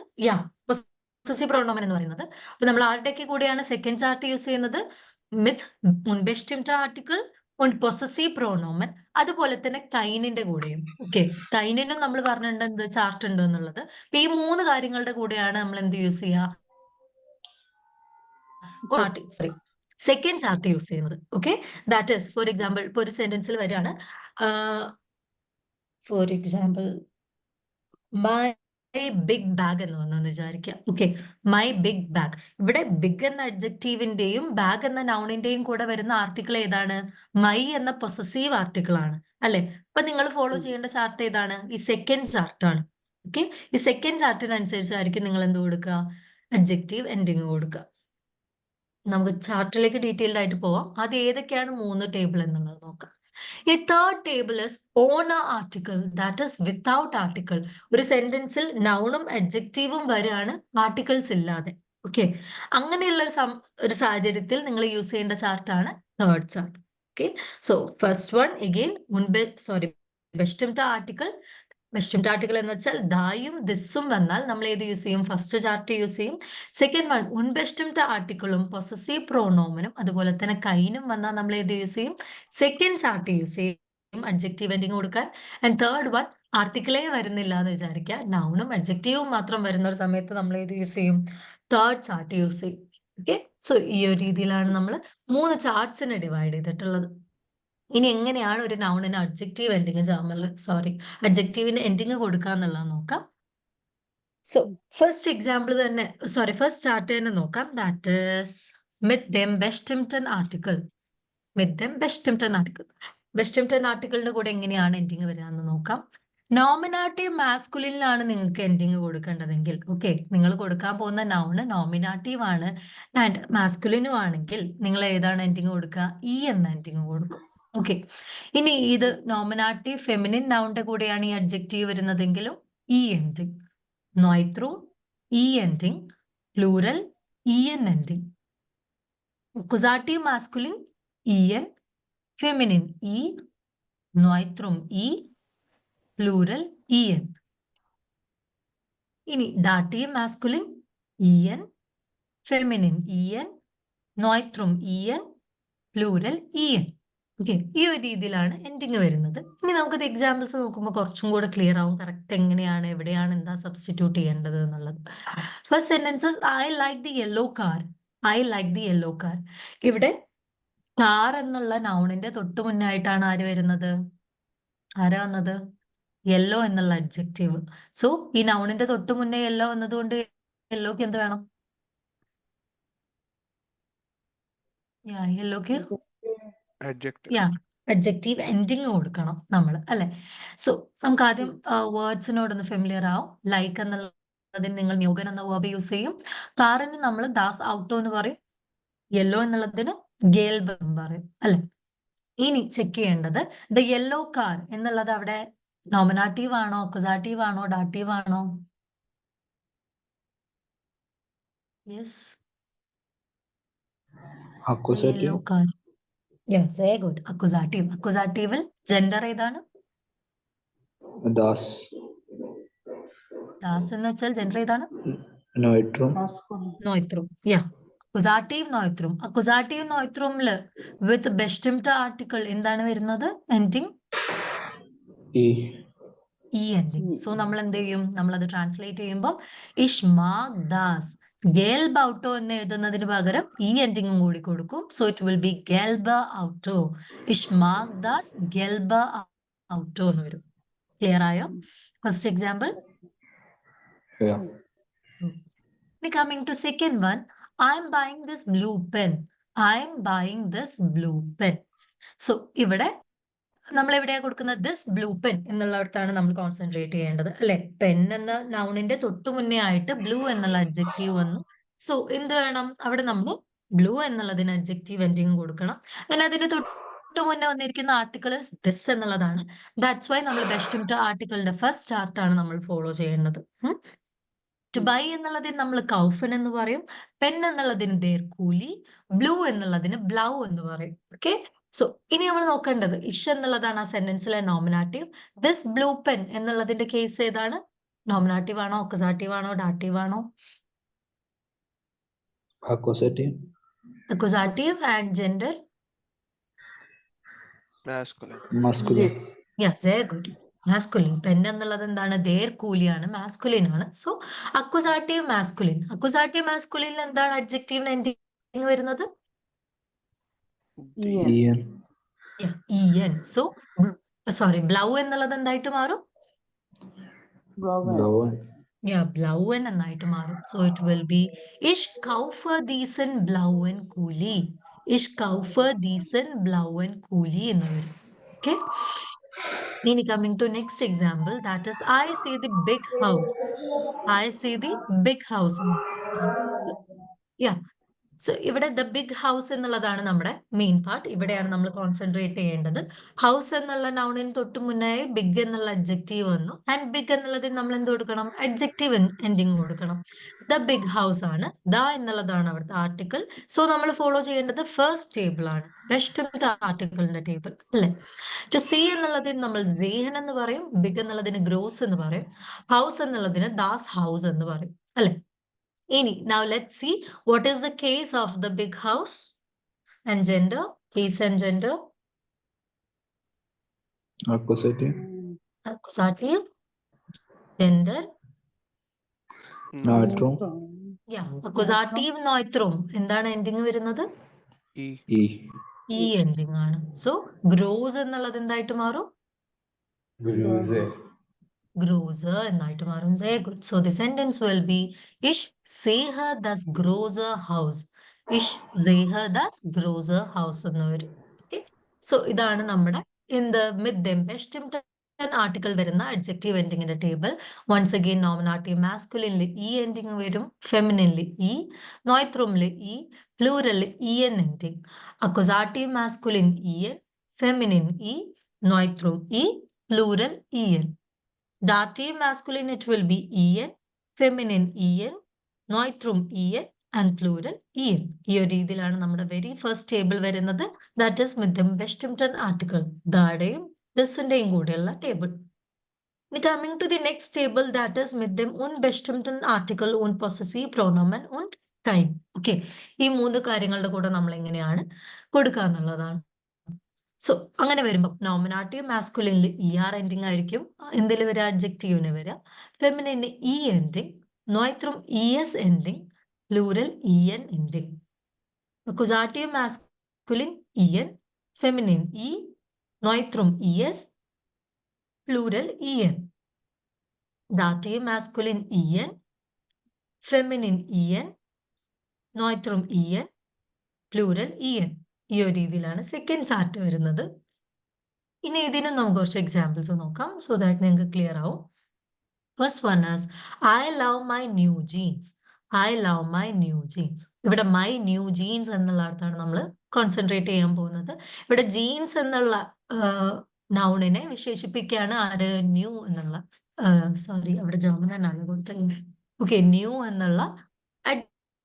പൊസസീവ് പ്രോണോമൻ എന്ന് പറയുന്നത്. അപ്പൊ നമ്മൾ ആരുടെയൊക്കെ കൂടെയാണ് സെക്കൻഡ് ചാർട്ട് യൂസ് ചെയ്യുന്നത്? മിത്ത് unbestimmte ആർട്ടിക്കിൾ und പൊസസീവ് പ്രോണോമൻ, അതുപോലെ തന്നെ കൈനിന്റെ കൂടെയും. ഓക്കെ, കൈനിനും നമ്മൾ പറഞ്ഞിട്ടുണ്ട് എന്ത് ചാർട്ട് ഉണ്ട് എന്നുള്ളത്. അപ്പൊ ഈ 3 കാര്യങ്ങളുടെ കൂടെയാണ് നമ്മൾ എന്ത് യൂസ് ചെയ്യുക? സോറി, സെക്കൻഡ് ചാർട്ട് യൂസ് ചെയ്യുന്നത്. Okay, that is for example ഇപ്പൊ ഒരു സെന്റൻസിൽ വരികയാണ്, for example my big bag എന്ന് വന്നു വിചാരിക്കുക. Okay, my big bag. ഇവിടെ ബിഗ് എന്ന അഡ്ജക്റ്റീവിന്റെയും ബാഗ് എന്ന നൗണിന്റെയും കൂടെ വരുന്ന ആർട്ടിക്കിൾ ഏതാണ്? മൈ എന്ന പൊസസീവ് ആർട്ടിക്കിൾ ആണ് അല്ലെ? അപ്പൊ നിങ്ങൾ ഫോളോ ചെയ്യേണ്ട ചാർട്ട് ഏതാണ്? ഈ സെക്കൻഡ് ചാർട്ടാണ്. ഓക്കെ, ഈ സെക്കൻഡ് ചാർട്ടിനനുസരിച്ചായിരിക്കും നിങ്ങൾ എന്ത് കൊടുക്കുക? അഡ്ജക്റ്റീവ് എൻഡിങ് കൊടുക്കുക. നമുക്ക് ചാർട്ടിലേക്ക് ഡീറ്റെയിൽഡ് ആയിട്ട് പോവാം. അത് ഏതൊക്കെയാണ് 3 ടേബിൾ എന്നുള്ളത് നോക്കാം. ഈ തേർഡ് ടേബിൾ ഇസ് ഓണർ article, that is without article. ഒരു സെന്റൻസിൽ നൗണും അഡ്ജക്റ്റീവും വരാണ്, ആർട്ടിക്കിൾസ് ഇല്ലാതെ. ഓക്കെ, അങ്ങനെയുള്ള ഒരു സാഹചര്യത്തിൽ നിങ്ങൾ യൂസ് ചെയ്യേണ്ട ചാർട്ടാണ് third chart. Okay, so first one again ബെസ്റ്റിംഡ് ആർട്ടിക്കിൾ. ബെസ്റ്റിംഡ് ആർട്ടിക്കിൾ എന്ന് വെച്ചാൽ ദായും ദിസും വന്നാൽ നമ്മൾ ഏത് യൂസ് ചെയ്യും? ഫസ്റ്റ് ചാർട്ട് യൂസ് ചെയ്യും. സെക്കൻഡ് വൺ ഉൺബെസ്റ്റിംഡ് ആർട്ടിക്കിളും പൊസസീവ് പ്രോണോമനും അതുപോലെ തന്നെ കൈനും വന്നാൽ നമ്മൾ ഏത് യൂസ് ചെയ്യും? സെക്കൻഡ് ചാർട്ട് യൂസ് ചെയ്യും അഡ്ജക്റ്റീവ് എൻഡിങ് കൊടുക്കാൻ. ആൻഡ് തേർഡ് വൺ ആർട്ടിക്കിളേ വരുന്നില്ല എന്ന് വിചാരിക്കുക, നൗണും അഡ്ജക്റ്റീവും മാത്രം വരുന്ന ഒരു സമയത്ത് നമ്മൾ ഏത് യൂസ് ചെയ്യും? തേർഡ് ചാർട്ട് യൂസ് ചെയ്യും. ഓക്കെ, സോ ഈ ഒരു രീതിയിലാണ് നമ്മൾ 3 ചാർട്ട്സിനെ ഡിവൈഡ് ചെയ്തിട്ടുള്ളത്. ഇനി എങ്ങനെയാണ് ഒരു നൗണിന് അഡ്ജക്റ്റീവ് എൻഡിങ് അഡ്ജക്റ്റീവിന് എൻഡിങ് കൊടുക്കുക എന്നുള്ളത് നോക്കാം. സോ ഫസ്റ്റ് എക്സാമ്പിൾ തന്നെ ഫസ്റ്റ് ചാർട്ട് തന്നെ നോക്കാം. ദാറ്റ് ഈസ് വിത്ത് ദം ബെസ്റ്റിംഡ് ആർട്ടിക്കിൾ. ബെസ്റ്റിംഡ് ആർട്ടിക്കിളിന്റെ കൂടെ എങ്ങനെയാണ് എൻഡിങ് വരിക എന്ന് നോക്കാം. നോമിനാറ്റീവ് മാസ്കുലിനിലാണ് നിങ്ങൾക്ക് എൻഡിങ് കൊടുക്കേണ്ടതെങ്കിൽ, ഓക്കെ, നിങ്ങൾ കൊടുക്കാൻ പോകുന്ന നൗണ് നോമിനാറ്റീവ് ആണ് ആൻഡ് മാസ്കുലിനും ആണെങ്കിൽ നിങ്ങൾ ഏതാണ് എൻഡിങ് കൊടുക്കുക? ഇ എന്ന എൻഡിങ് കൊടുക്കും. ഓക്കെ, ഇനി ഇത് നോമിനാറ്റീവ് ഫെമിനിൻ നൗണിന്റെ കൂടെയാണ് ഈ അഡ്ജക്റ്റീവ് വരുന്നതെങ്കിലും ഇ എൻഡിങ്. നോയ്ത്രും E ending, plural E N ending. Accusative masculine E N, feminine E, നോയ്ത്രും ഇ, പ്ലൂറൽ ഇ എൻ. ഇനി dative masculine E N, feminine E N, നോയ്ത്രും E N, plural E N. Okay, ഈ ഒരു രീതിയിലാണ് എൻഡിങ് വരുന്നത്. ഇനി നമുക്കത് എക്സാമ്പിൾസ് നോക്കുമ്പോൾ കുറച്ചും കൂടെ ക്ലിയർ ആവും കറക്റ്റ് എങ്ങനെയാണ്, എവിടെയാണ് എന്താ സബ്സ്റ്റിറ്റ്യൂട്ട് ചെയ്യേണ്ടത് എന്നുള്ളത്. First sentences I like the yellow car. I like the yellow car. ഇവിടെ കാർ എന്നുള്ള നൗണിന്റെ തൊട്ട് മുന്നായിട്ടാണ് ആര് വരുന്നത്? ആരാ വന്നത്? യെല്ലോ എന്നുള്ള അഡ്ജക്റ്റീവ്. സോ ഈ നൗണിന്റെ തൊട്ട് മുന്നേ യെല്ലോ വന്നതുകൊണ്ട് യെല്ലോക്ക് എന്ത് വേണം? യെല്ലോക്ക് അഡ്ജക്റ്റീവ് എൻഡിങ് കൊടുക്കണം നമ്മൾ അല്ലെ? സോ നമുക്ക് ആദ്യം വേർഡ്സിനോടൊന്ന് ഫെമിലിയർ ആവും. ലൈക്ക് എന്നുള്ളതിന് നിങ്ങൾ മ്യൂഗൻ എന്ന വേർബ് യൂസ് ചെയ്യും. കാറിന് നമ്മൾ ദാസ് ഔട്ടോ എന്ന് പറയും. യെല്ലോ എന്നുള്ളതിന് ഗേൽബ് എന്ന് പറയും അല്ലെ? ഇനി ചെക്ക് ചെയ്യേണ്ടത് ദ യെല്ലോ കാർ എന്നുള്ളത് അവിടെ നോമിനാറ്റീവ് ആണോ, അക്യൂസാറ്റീവ് ആണോ, ഡാറ്റീവ് ആണോ? Yes, yellow car. Yes, very good. Accusative. അക്യൂസാറ്റീവിൽ ജെൻഡർ ഏതാണ്? ദാസ്. ദാസ് എന്ന് വെച്ചാൽ ജെൻഡർ ഏതാണ്? നോയ്ട്രും. നോയ്ത്രും. യാ, അക്യൂസാറ്റീവ് നോയ്ത്രും. അക്യൂസാറ്റീവ് നോയ്ത്രൂമില് വിത്ത് ബെസ്റ്റിംഡ് ആർട്ടിക്കിൾ എന്താണ് വരുന്നത്? Ending E ending. സോ നമ്മൾ എന്ത് ചെയ്യും? നമ്മളത് ട്രാൻസ്ലേറ്റ് ചെയ്യുമ്പോൾ ഇഷ്മാക് ദാസ് ഗേൽബ ഔട്ടോ എന്ന് എഴുതുന്നതിന് പകരം ഈ എൻഡിങ്ങും കൂടി കൊടുക്കും. സോ ഇറ്റ് വിൽ ബി ഗേൽബ ഔട്ടോ. ഇഷ്മാക് ദാസ് ഗേൽബ ഔട്ടോ എന്ന് വരും. ക്ലിയർ ആയോ? First example. Coming to second one, I am buying this blue pen. I am buying this blue pen. So ഇവിടെ നമ്മൾ എവിടെയാ കൊടുക്കുന്നത്? ദിസ് ബ്ലൂ പെൻ എന്നുള്ളിടത്താണ് നമ്മൾ കോൺസെൻട്രേറ്റ് ചെയ്യേണ്ടത് അല്ലെ? പെൻ എന്ന നൗണിന്റെ തൊട്ടു മുന്നേ ആയിട്ട് ബ്ലൂ എന്നുള്ള അഡ്ജക്റ്റീവ് വന്നു. സോ എന്ത് വേണം? അവിടെ നമ്മൾ ബ്ലൂ എന്നുള്ളതിന് അഡ്ജക്റ്റീവ് എൻഡിങ് കൊടുക്കണം. അങ്ങനെ അതിന് തൊട്ട് മുന്നേ വന്നിരിക്കുന്ന ആർട്ടിക്കിൾ ദിസ് എന്നുള്ളതാണ്. ദാറ്റ്സ് വൈ നമ്മൾ ബെസ്റ്റിംഡ് ആർട്ടിക്കിളിന്റെ ഫസ്റ്റ് ചാർട്ടാണ് നമ്മൾ ഫോളോ ചെയ്യേണ്ടത്. ടു ബൈ എന്നുള്ളതിന് നമ്മൾ കൗഫൻ എന്ന് പറയും. പെൻ എന്നുള്ളതിന് ദേർ കൂലി. ബ്ലൂ എന്നുള്ളതിന് ബ്ലൗ എന്ന് പറയും. ഓക്കെ, സോ ഇനി നമ്മൾ നോക്കേണ്ടത് ഇഷ് എന്നുള്ളതാണ് ആ സെന്റൻസിലെ നോമിനാറ്റീവ്. ദിസ് ബ്ലൂ പെൻ എന്നുള്ളതിന്റെ കേസ് ഏതാണ്? നോമിനാറ്റീവ് ആണോ, അക്യൂസാറ്റീവ് ആണോ, ഡാറ്റീവ് ആണോ? accusative, accusative. And gender? Masculine. masculine, yes, very good. Masculine. Pen എന്നുള്ളത് എന്താണ്? ദേർ കൂലിയാണ്, മാസ്കുലിൻ ആണ്. So accusative masculine. അക്യൂസാറ്റീവ് മാസ്കുലിനിൽ എന്താണ് അഡ്ജക്റ്റീവിന് എൻഡിങ് വരുന്നത്? D. en, E N. So sorry, ബ്ലൗ എന്നുള്ളത് എന്തായിട്ട് മാറും? blauen, ബ്ലൗവൻ എന്നായിട്ട് മാറും. സോ ഇറ്റ് വിൽ ബി ഇഷ് കൗഫർ ദീസൻ ബ്ലൗവൻ കൂലി. ഇഷ് കൗഫർ ദീസൻ ബ്ലൗവൻ കൂലി എന്ന് വരും. ഓക്കെ. ഇനി coming to next example, that is I see the big house. I see the big house. So ഇവിടെ ദ ബിഗ് ഹൗസ് എന്നുള്ളതാണ് നമ്മുടെ മെയിൻ പാർട്ട്. ഇവിടെയാണ് നമ്മൾ കോൺസെൻട്രേറ്റ് ചെയ്യേണ്ടത്. ഹൗസ് എന്നുള്ള നൗണിന് തൊട്ട് മുന്നേ ബിഗ് എന്നുള്ള അഡ്ജക്റ്റീവ് വന്നു. ആൻഡ് ബിഗ് എന്നുള്ളതിന് നമ്മൾ എന്ത് കൊടുക്കണം? അഡ്ജക്റ്റീവ് എൻഡിങ് കൊടുക്കണം. ദ ബിഗ് ഹൗസ് ആണ്. ദ എന്നുള്ളതാണ് അവിടുത്തെ ആർട്ടിക്കിൾ. സോ നമ്മൾ ഫോളോ ചെയ്യേണ്ടത് ഫസ്റ്റ് ടേബിൾ ആണ്, ബെസ്റ്റ് ആർട്ടിക്കിളിന്റെ ടേബിൾ അല്ലെ. ടു സി എന്നുള്ളതിന് നമ്മൾ സേഹൻ എന്ന് പറയും. ബിഗ് എന്നുള്ളതിന് ഗ്രോസ് എന്ന് പറയും. ഹൗസ് എന്നുള്ളതിന് ദാസ് ഹൗസ് എന്ന് പറയും അല്ലെ. Any. Now let's see what is the case of the big house and gender. Case and gender. accusative, Accusative. Gender. neutrum, Accusative noitrum. എന്താണ് എൻഡിങ് വരുന്നത്? E. e, ഈ എൻഡിങ് ആണ്. സോ ഗ്രോസ് എന്നുള്ളത് എന്തായിട്ട് മാറും? Grows എന്നായിട്ട് മാറും. Very good. So the sentence will be Ish Seha das grows a house. Ish Seha das grows a house എന്ന് വരും. Okay. So ഇതാണ് നമ്മുടെ in the with them bestimmten article വരുന്ന അഡ്ജക്റ്റീവ് എൻഡിങ്ങിന്റെ ടേബിൾ. വൺസ് അഗെയിൻ നോമിനാറ്റീവ് മാസ്കുലിനിൽ ഇ എൻഡിങ് വരും, ഫെമിനിനിൽ ഇ, നോയ്ത്രൂമിൽ ഇ, പ്ലൂറലിൽ E N ending. Accusative masculine E N, feminine E, നോയ്ത്രൂം E, plural E N. Dative masculine it will be en, feminine en, noithrum en and plural en. ഈ ഒരു രീതിയിലാണ് നമ്മുടെ വെരി ഫസ്റ്റ് ടേബിൾ വരുന്നത്. ദാറ്റ് ഈസ് വിത്ത് ദ ബെസ്റ്റിംപ്റ്റൺ ആർട്ടിക്കിൾ. ദാടെയും ദിസിന്റെയും കൂടെയുള്ള ടേബിൾ. ഇനി coming to the next table, that is with ദം unbestimmten article, possessive pronomen und kind. Okay. ഈ മൂന്ന് കാര്യങ്ങളുടെ കൂടെ നമ്മൾ എങ്ങനെയാണ് കൊടുക്കുക എന്നുള്ളതാണ്. സോ അങ്ങനെ വരുമ്പോൾ നോമിനാറ്റീവ് മാസ്കുലിനിൽ ഇ ആർ എൻഡിങ് ആയിരിക്കും എന്തിൽ വരിക? അഡ്ജക്റ്റീവിന് വരിക. ഫെമിനിന് ഇ എൻഡിങ്, നോയ്ത്രും E S ending, plural E N ending. Accusative masculine E N, feminine E, നോയ്ത്രും E S, plural E N. Dative masculine E N, feminine E N, നോയ്ത്രും E N, plural E N. ഈ ഒരു രീതിയിലാണ് സെക്കൻഡ് ചാർട്ട് വരുന്നത്. ഇനി ഇതിനും നമുക്ക് കുറച്ച് എക്സാമ്പിൾസ് നോക്കാം, സോ ദാറ്റ് നിങ്ങൾക്ക് ക്ലിയർ ആവും. First one is I love my new jeans. I love my new jeans. ഇവിടെ മൈ ന്യൂ ജീൻസ് എന്നുള്ള അർത്ഥമാണ് നമ്മൾ കോൺസെൻട്രേറ്റ് ചെയ്യാൻ പോകുന്നത്. ഇവിടെ ജീൻസ് എന്നുള്ള നൗണിനെ വിശേഷിപ്പിക്കുകയാണ് ആര്? ന്യൂ എന്നുള്ള സോറി അവിടെ ജർമ്മനാണ് കൊടുത്തത്. ഓക്കെ, ന്യൂ എന്നുള്ള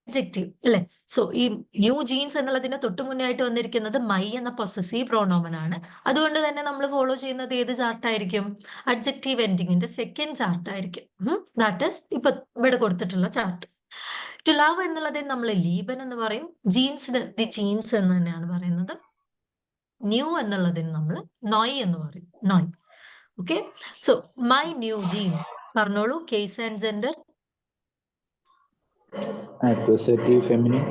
അഡ്ജക്റ്റീവ് അല്ലെ. സോ ഈ ന്യൂ ജീൻസ് എന്നുള്ളതിന് തൊട്ട് മുന്നേ ആയിട്ട് വന്നിരിക്കുന്നത് മൈ എന്ന പൊസസീവ് പ്രോണോമൻ ആണ്. അതുകൊണ്ട് തന്നെ നമ്മൾ ഫോളോ ചെയ്യുന്നത് ഏത് ചാർട്ട് ആയിരിക്കും? അഡ്ജക്റ്റീവ് എൻഡിങ്ങിന്റെ സെക്കൻഡ് ചാർട്ട് ആയിരിക്കും. ദാറ്റ് ഈസ് ഇപ്പൊ ഇവിടെ കൊടുത്തിട്ടുള്ള ചാർട്ട്. ടു ലവ് എന്നുള്ളതിന് നമ്മൾ ലീബൻ എന്ന് പറയും. ജീൻസിന് ദി ജീൻസ് എന്ന് തന്നെയാണ് പറയുന്നത്. ന്യൂ എന്നുള്ളതിന് നമ്മൾ നോയ് എന്ന് പറയും, നോയ്. Okay. So my new jeans പറഞ്ഞോളൂ. Case and gender. accusative feminine,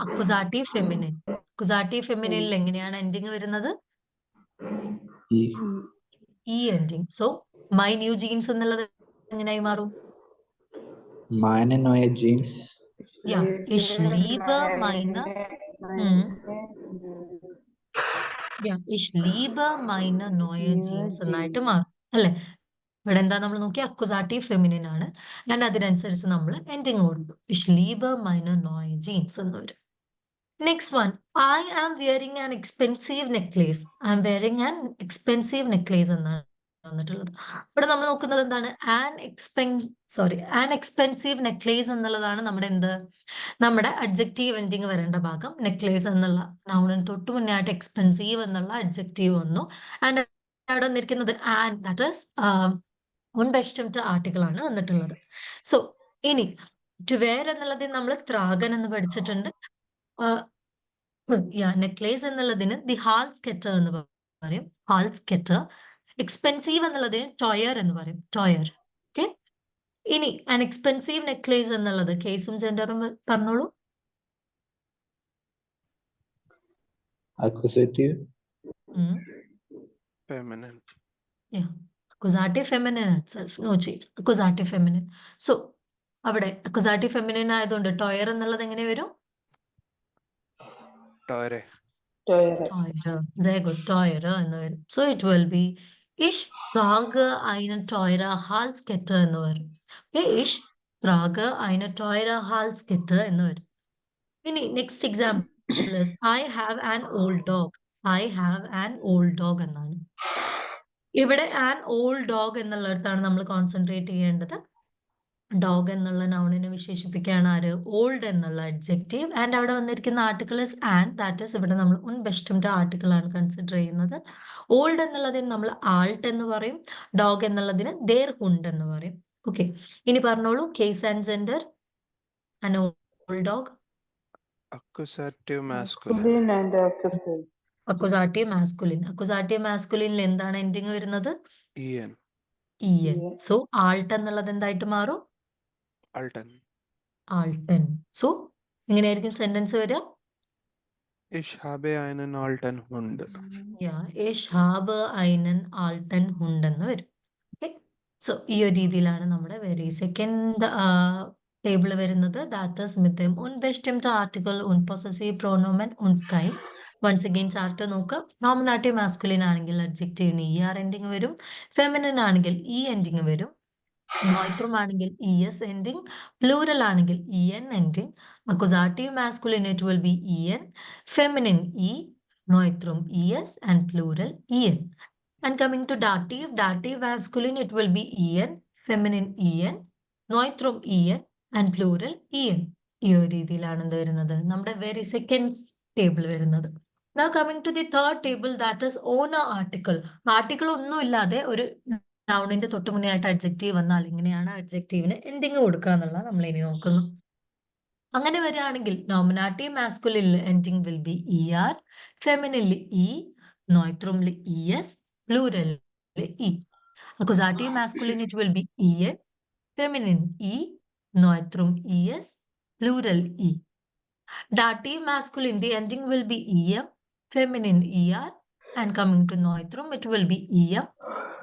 accusative feminine. Accusative ഫെമിനിനിൽ എങ്ങനെയാണ് എൻഡിങ് വരുന്നത്? e, E ending. So my new jeans എന്നുള്ളത് എങ്ങനെയായി മാറും? meine neue Jeans, Ich liebe meine ich liebe meine neue jeans എന്നായിട്ട് മാറും അല്ലെ. ഇവിടെ എന്താ നമ്മൾ നോക്കി? അക്യൂസാറ്റീവ് ഫെമിനിൻ ആണ്. ഞാൻ അതിനനുസരിച്ച് നമ്മൾ എൻഡിങ് കൊടുക്കും. Ich liebe meine neue jeans എന്ന് വരും. Next one, I am wearing an expensive necklace. I am wearing an expensive necklace എന്നാണ് വന്നിട്ടുള്ളത്. ഇവിടെ നമ്മൾ നോക്കുന്നത് എന്താണ്? ആൻ എക്സ്പെൻസീവ് നെക്ലേസ് എന്നുള്ളതാണ് നമ്മുടെ അഡ്ജക്റ്റീവ് എൻഡിങ് വരേണ്ട ഭാഗം. നെക്ലേസ് എന്നുള്ള നൗണിന് തൊട്ട് മുന്നേ ആയിട്ട് എക്സ്പെൻസീവ് എന്നുള്ള അഡ്ജക്റ്റീവ് വന്നു. ആൻഡ് അവിടെ വന്നിരിക്കുന്നത് ദാറ്റ് ഈസ് മുൻപെഷ്ടംറ്റ ആർട്ടിക്കിൾ ആണ് വന്നിട്ടുള്ളത്. സോ ഇനി ടു വെയർ എന്നുള്ളതിന് നമ്മൾ ത്രാഗൻ എന്ന് പഠിച്ചിട്ടുണ്ട്. നെക്ലേസ് എന്നുള്ളതിന് ദി ഹാൾസ്കെറ്റർ എന്ന് പറയും. ഹാൾസ്കെറ്റർ. എക്സ്പെൻസീവ് എന്നുള്ളതിന് ടോയർ എന്ന് പറയും. ടോയർ. ഓക്കെ. ഇനി ആൻ എക്സ്പെൻസീവ് നെക്ലേസ് എന്നുള്ളത് കേസും ജെൻഡറും പറഞ്ഞോളൂ. Accusative. Feminine. Accusative feminine itself. No change. Accusative feminine. So അവിടെ accusative feminine ആയതുകൊണ്ട് ടോയർ എന്നുള്ളത് എങ്ങനെ വരും? Toire. Teuer. Sehr gut. Teurer എന്ന് വരും. So it will be Ich trage einen teurer Halskette എന്ന് വരും. Okay, Ich trage eine teure Halskette എന്ന് വരും. ഇനി next example is I have an old dog. I have an old dog എന്നാണ്. ഇവിടെ an old dog എന്നുള്ളിടത്താണ് നമ്മൾ കോൺസെൻട്രേറ്റ് ചെയ്യേണ്ടത്. ഡോഗ് എന്നുള്ള നൗണിനെ വിശേഷിപ്പിക്കുകയാണ് ആര്? ഓൾഡ് എന്നുള്ള അഡ്ജക്റ്റീവ്. ആൻഡ് അവിടെ വന്നിരിക്കുന്ന article is and. That is ഇവിടെ നമ്മൾ ഉൺബെസ്റ്റുമിന്റെ ആർട്ടിക്കിൾ ആണ് കൺസിഡർ ചെയ്യുന്നത്. ഓൾഡ് എന്നുള്ളതിന് നമ്മൾ ആൾട്ട് എന്ന് പറയും. ഡോഗ് എന്നുള്ളതിന് ദേർ ഹുണ്ട് എന്ന് പറയും. ഓക്കെ. ഇനി പറഞ്ഞോളൂ case and gender. An old dog. Accusative masculine. Masculine and accusative. Accusative masculine. Accusative മാസ്കുലിനിൽ എന്താണ് എൻഡിങ് വരുന്നത്? En. ഇഎൻ. സോ ആൾട്ട് എന്നുള്ളത് എന്തായിട്ട് മാറും? Alten. ആൾട്ടൻ. സോ എങ്ങനെയായിരിക്കും സെന്റൻസ് വരിക? Ich habe einen alten Hund. Ich habe einen alten Hund എന്ന് വരും. ഓക്കെ. സോ ഈ ഒരു രീതിയിലാണ് നമ്മുടെ വെരി സെക്കൻഡ് ടേബിൾ വരുന്നത്. That is mit dem unbestimmten Artikel und possessive pronomen und kein. Once again chart നോക്കുക. നോമിനാറ്റീവ് മാസ്കുലിൻ ആണെങ്കിൽ അഡ്ജക്റ്റീവിന് ER എൻഡിങ് വരും. ഫെമിനിൻ ആണെങ്കിൽ E എൻഡിങ് വരും. നോയിത്രം ആണെങ്കിൽ ES എൻഡിങ്. പ്ലൂറൽ ആണെങ്കിൽ EN ending. Accusative masculine it will be EN. Feminine E. Noitrum ES and plural EN. And coming to dative masculine it will be EN, feminine EN, noitrum EN and plural EN. ഈ ഒരു രീതിയിലാണ് എന്ത് വരുന്നത്? നമ്മുടെ വെരി സെക്കൻഡ് ടേബിൾ വരുന്നത്. Now coming to the third table, that is owner article. Article ഒന്നും ഇല്ലാതെ ഒരു നൗണിന്റെ തൊട്ട് മുന്നേ ആയിട്ട് അഡ്ജക്റ്റീവ് വന്നാൽ ഇങ്ങനെയാണ് അഡ്ജക്റ്റീവിന് എൻഡിങ് കൊടുക്കുക എന്നുള്ളത് നമ്മൾ ഇനി നോക്കുന്നു. അങ്ങനെ വരികയാണെങ്കിൽ നോമിനാറ്റീവ് മാസ്കുലിനിൽ എൻഡിങ് വിൽ ബി ER, ഫെമിനിനിൽ E, നോയിത്രൂമിൽ ES, പ്ലൂറലിൽ E. Accusative masculine it will be EN, feminine E, നോയിത്rum ES, plural E. Dative masculine the ending will be EM, feminine ER, and coming to നോയിത്rum it will be EM,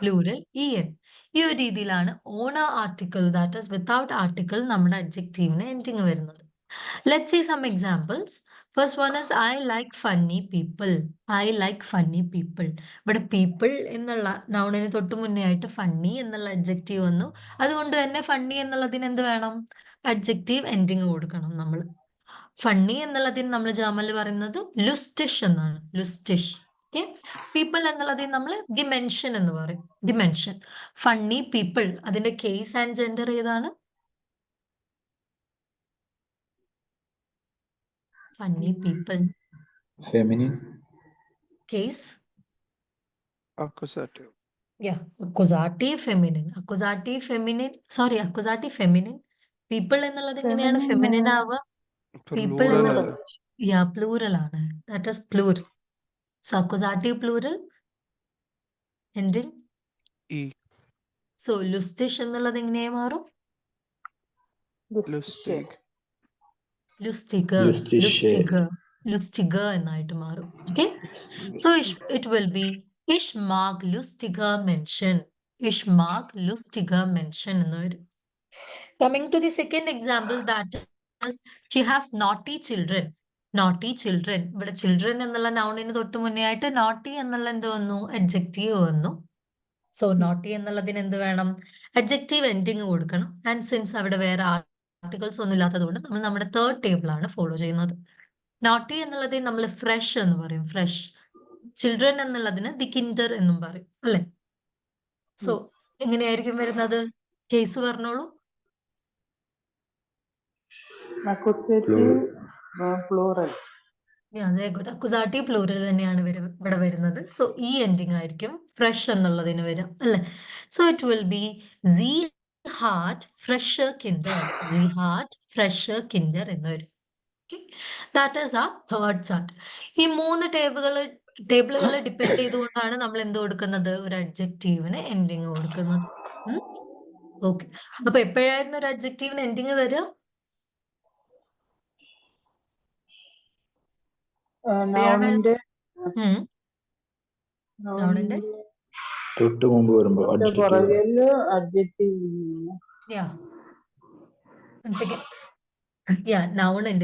plural EN. ഈ ഒരു രീതിയിലാണ് ഓണർ article that is without article നമ്മുടെ അഡ്ജക്റ്റീവിന് എൻഡിങ് വരുന്നത്. Let's see some examples. First one is I like funny people. I like funny people. ഇവിടെ people എന്നുള്ള നൗണിന് തൊട്ട് മുന്നേ ആയിട്ട് ഫണ്ണി എന്നുള്ള അഡ്ജക്റ്റീവ് വന്നു. അതുകൊണ്ട് തന്നെ ഫണ്ണി എന്നുള്ളതിന് എന്ത് വേണം? അഡ്ജക്റ്റീവ് എൻഡിങ് കൊടുക്കണം നമ്മൾ. ഫണ്ണി എന്നുള്ളതിന് നമ്മൾ ജർമ്മനിൽ പറയുന്നത് ലുസ്റ്റിഷ് എന്നാണ്. ലുസ്റ്റിഷ്. ഓക്കെ. പീപ്പിൾ എന്നുള്ളതിന് നമ്മൾ ഡിമെൻഷൻ എന്ന് പറയും. ഡിമെൻഷൻ. Funny people. അതിന്റെ കേസ് ആൻഡ് ജെൻഡർ ഏതാണ്? Funny people. Feminine. Case. Accusative. Yeah. Accusative feminine. Accusative feminine. Sorry, accusative feminine. People എന്നുള്ളത് എങ്ങനെയാണ് ഫെമിനിൻ ആവുക? People Plural എന്നുള്ളത് അല്ലേ? പ്ലൂറൽ ആണ്. That is plural. So accusative plural. Ending. E. So lustig എന്നുള്ളത് എങ്ങനെയാ മാറും? Lustig. Lustiger. Lustige. Lustiger. Lustiger എന്നായിട്ട് മാറും. Okay. So it will be Ich mag lustiger Menschen. Ich mag lustiger Menschen എന്ന് വരും. Coming to the second example, that is she has naughty children. Naughty children. ഇവിടെ children എന്നുള്ള നൗണിന് തൊട്ട് മുന്നേ ആയിട്ട് naughty എന്നുള്ള എന്ത് വന്നു? അഡ്ജക്റ്റീവ് വന്നു. സോ naughty എന്നുള്ളതിന് എന്ത് വേണം? അഡ്ജക്റ്റീവ് എൻഡിങ് കൊടുക്കണം. ആൻഡ് സിൻസ് അവിടെ വേറെ ആർട്ടിക്കിൾസ് ഒന്നും ഇല്ലാത്തതുകൊണ്ട് നമ്മൾ നമ്മുടെ തേർഡ് ടേബിൾ ആണ് ഫോളോ ചെയ്യുന്നത്. naughty എന്നുള്ളതിന് നമ്മൾ ഫ്രഷ് എന്ന് പറയും. ഫ്രഷ്. ചിൽഡ്രൻ എന്നുള്ളതിന് ദി കിൻഡർ എന്നും പറയും അല്ലെ? സോ എങ്ങനെയായിരിക്കും വരുന്നത്? കേസ് പറഞ്ഞോളൂ. അക്വസേറ്റീവ് പ്ലൂറൽ. അതെ, ഗുഡ്. അക്വസാറ്റീവ് പ്ലൂറൽ തന്നെയാണ് ഇവിടെ വരുന്നത്. സോ ഈ എൻഡിങ് ആയിരിക്കും ഫ്രഷ് എന്നുള്ളതിന് വരാം, അല്ലെ? So it will B C heart fresher Kinder. C heart fresher Kinder എന്ന് വരും. ദാറ്റ് ഈസ് ആ തേർഡ് ചാർട്ട്. ഈ മൂന്ന് ടേബിളുകൾ ഡിപ്പെൻഡ് ചെയ്തുകൊണ്ടാണ് നമ്മൾ എന്ത് കൊടുക്കുന്നത്? ഒരു അഡ്ജക്റ്റീവിന് എൻഡിങ് കൊടുക്കുന്നത്. ഓക്കെ. അപ്പൊ എപ്പോഴായിരുന്നു ഒരു അഡ്ജക്റ്റീവിന് എൻഡിങ് വരിക? നൗണിന്റെ ഉം. നൗണിന്റെ തൊട്ട് മുമ്പ് വരുമ്പോ adjective. പുറകില് അഡ്ജക്റ്റീവ്.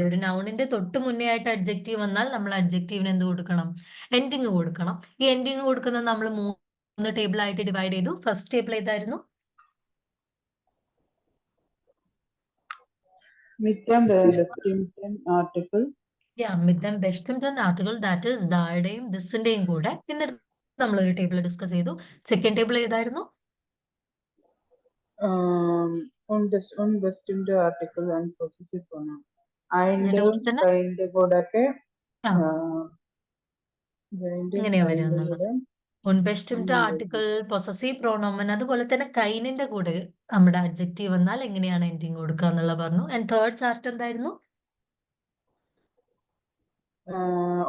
ഒരു നൗണിന്റെ തൊട്ട് മുന്നേ ആയിട്ട് അഡ്ജക്റ്റീവ് വന്നാൽ നമ്മൾ അഡ്ജക്റ്റീവിന് എന്ത് കൊടുക്കണം? എൻഡിങ് കൊടുക്കണം. ഈ എൻഡിങ് കൊടുക്കുന്നത് നമ്മൾ 3 ടേബിൾ ആയിട്ട് ഡിവൈഡ് ചെയ്തു. ഫസ്റ്റ് ടേബിൾ ഏതായിരുന്നു? മിഡ് ആർട്ടിക്കിൾ. മിഡ് ആൻഡ് ബെസ്റ്റ് ആർട്ടിക്കിൾ, ദാറ്റ് ഈസ് ദായുടെയും ദിസിന്റെയും കൂടെ. എന്നിട്ട് നമ്മൾ ഒരു ടേബിൾ ഡിസ്കസ് ചെയ്തു. സെക്കൻഡ് ടേബിൾ ഏതായിരുന്നു? ബെസ്റ്റിന്റെ ആർട്ടിക്കിൾ ആൻഡ് പൊസസീവ് പ്രോനൗൺ. അതിന്റെ കൂടെ തന്നെ അതിന്റെ കൂടെ ഒക്കെ എങ്ങനെയാ വരിക എന്നുള്ളത്? ബെസ്റ്റിന്റെ ആർട്ടിക്കിൾ, പൊസസീവ് പ്രോണോമൻ, അതുപോലെ തന്നെ കൈനിന്റെ കൂടെ നമ്മുടെ അഡ്ജക്റ്റീവ് വന്നാൽ എങ്ങനെയാണ് എൻഡിങ് കൊടുക്കുക എന്നുള്ള പറഞ്ഞു. ആൻഡ് തേർഡ് ചാർട്ട് എന്തായിരുന്നു?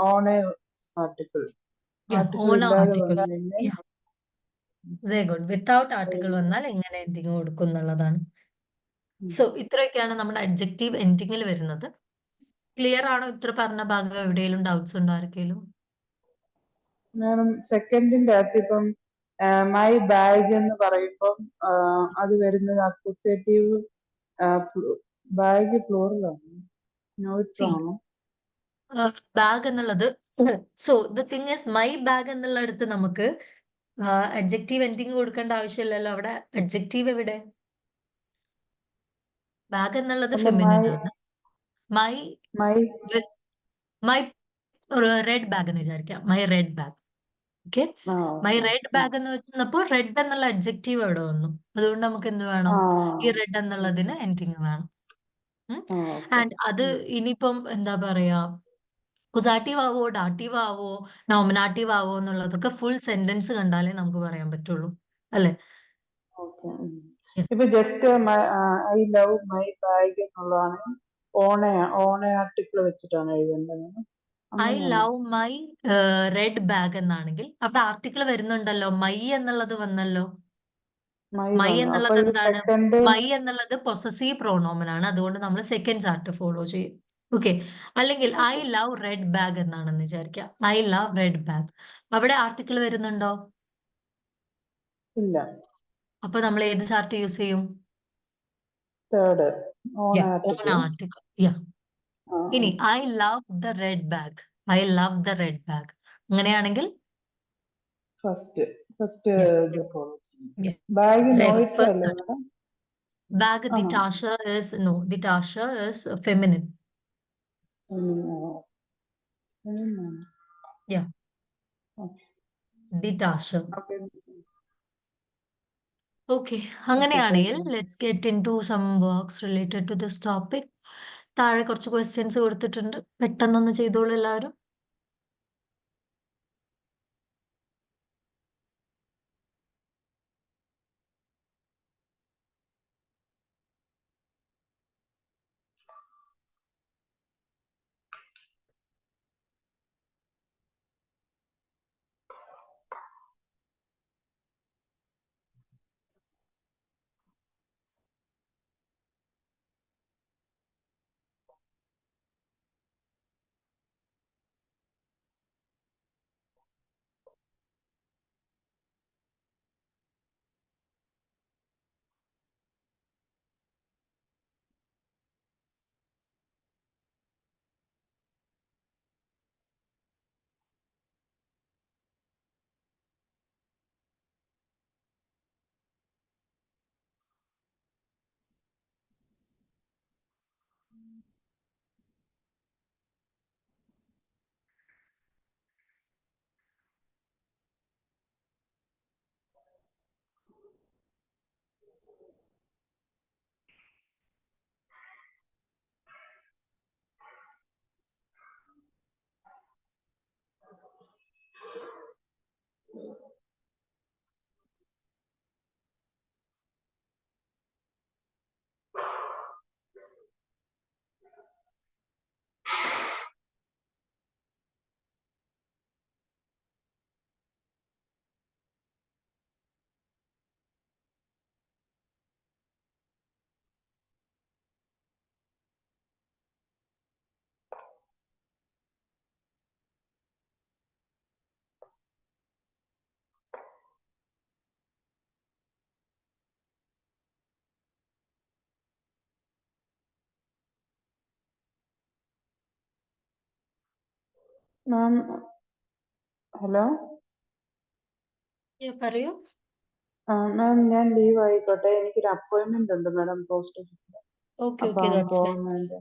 On A article. On article. Very good. Without article വന്നാൽ എങ്ങനെ എൻഡിങ് കൊടുക്കും എന്നുള്ളതാണ്. സോ ഇത്രയൊക്കെയാണ് നമ്മുടെ അഡ്ജക്റ്റീവ് എൻഡിങ്ങിൽ വരുന്നത്. ക്ലിയർ ആണോ? ഇത്ര പറഞ്ഞ ഭാഗം എവിടെയെങ്കിലും ഡൗട്ട്സ് ഉണ്ടോ ആർക്കെങ്കിലും? സെക്കൻഡിന്റെ അകത്ത് ഇപ്പം മൈ ബാഗ് എന്ന് പറയുമ്പം അത് വരുന്നത് അക്വസേറ്റീവ് ബാഗ് പ്ലൂറലാണ്. ബാഗ് എന്നുള്ളത്, so the thing is my bag എന്നുള്ളടത്ത് നമുക്ക് അഡ്ജക്റ്റീവ് എൻഡിങ് കൊടുക്കേണ്ട ആവശ്യമില്ലല്ലോ. അവിടെ അഡ്ജക്റ്റീവ് എവിടെ? ബാഗ് എന്നുള്ളത് ഫെമിനിൻ ആണ്. മൈ മൈ റെഡ് ബാഗ് എന്ന് വിചാരിക്കാം. My red bag. Okay. My red bag എന്ന് വെച്ചപ്പോ റെഡ് എന്നുള്ള അഡ്ജക്റ്റീവ് അവിടെ വന്നു. അതുകൊണ്ട് നമുക്ക് എന്ത് വേണം? ഈ റെഡ് എന്നുള്ളതിന് എൻഡിങ് വേണം. ആൻഡ് അത് ഇനിയിപ്പം എന്താ പറയാ, പൊസാറ്റീവ് ആവോ, ഡാറ്റീവ് ആവോ, നോമിനാറ്റീവ് ആവോ എന്നുള്ളതൊക്കെ ഫുൾ സെന്റൻസ് കണ്ടാലേ നമുക്ക് പറയാൻ പറ്റുള്ളൂ, അല്ലെ? ഇപ്പൊ just I love my bag എന്നുള്ളതാണ് ഓണ ആർട്ടിക്കിൾ വെച്ചിട്ടാണ് എഴുതേണ്ടത്. I love my red bag എന്നാണെങ്കിൽ അവിടെ ആർട്ടിക്കിൾ വരുന്നുണ്ടല്ലോ, മൈ എന്നുള്ളത് വന്നല്ലോ. മൈ എന്നുള്ളത് എന്താണ്? മൈ എന്നുള്ളത് പൊസസീവ് പ്രോണോമൻ ആണ്. അതുകൊണ്ട് നമ്മൾ സെക്കൻഡ് ചാർട്ട് ഫോളോ ചെയ്യും. ഓക്കെ. അല്ലെങ്കിൽ ഐ ലവ് റെഡ് ബാഗ് എന്നാണെന്ന് വിചാരിക്കാം. I love red bag. അവിടെ ആർട്ടിക്കിൾ വരുന്നുണ്ടോ? ഇല്ല. അപ്പൊ നമ്മൾ ഏത് ചാർട്ട് യൂസ് ചെയ്യും? ഓൺ ആർട്ടിക്കിൾ. ഇനി I love the red bag. I love the red bag. അങ്ങനെയാണെങ്കിൽ ബാഗ് ദി ടാഷ is feminine. ദി ടാഷ. ഓക്കെ. അങ്ങനെയാണെങ്കിൽ let's get into some works related to this topic. താഴെ കുറച്ച് ക്വസ്റ്റ്യൻസ് കൊടുത്തിട്ടുണ്ട്. പെട്ടെന്നൊന്ന് ചെയ്തോളൂ എല്ലാവരും. മാം ഹലോ പറയൂ. മാം ഞാൻ ലീവ് ആയിക്കോട്ടെ, എനിക്കൊരു അപ്പോയിന്റ്മെന്റ് ഉണ്ട് മാഡം പോസ്റ്റ് ഓഫീസിൽ. ഓക്കെ അപ്പൊ ഓക്കെ, ദാറ്റ്സ് പോകാൻ ഫൈൻ. വേണ്ടി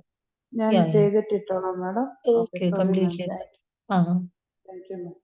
ഞാൻ യാ യാ. ചെയ്തിട്ടിട്ടോളാം madam. Okay, okay, sorry ma'am. Completely fine. ആ thank you ma'am.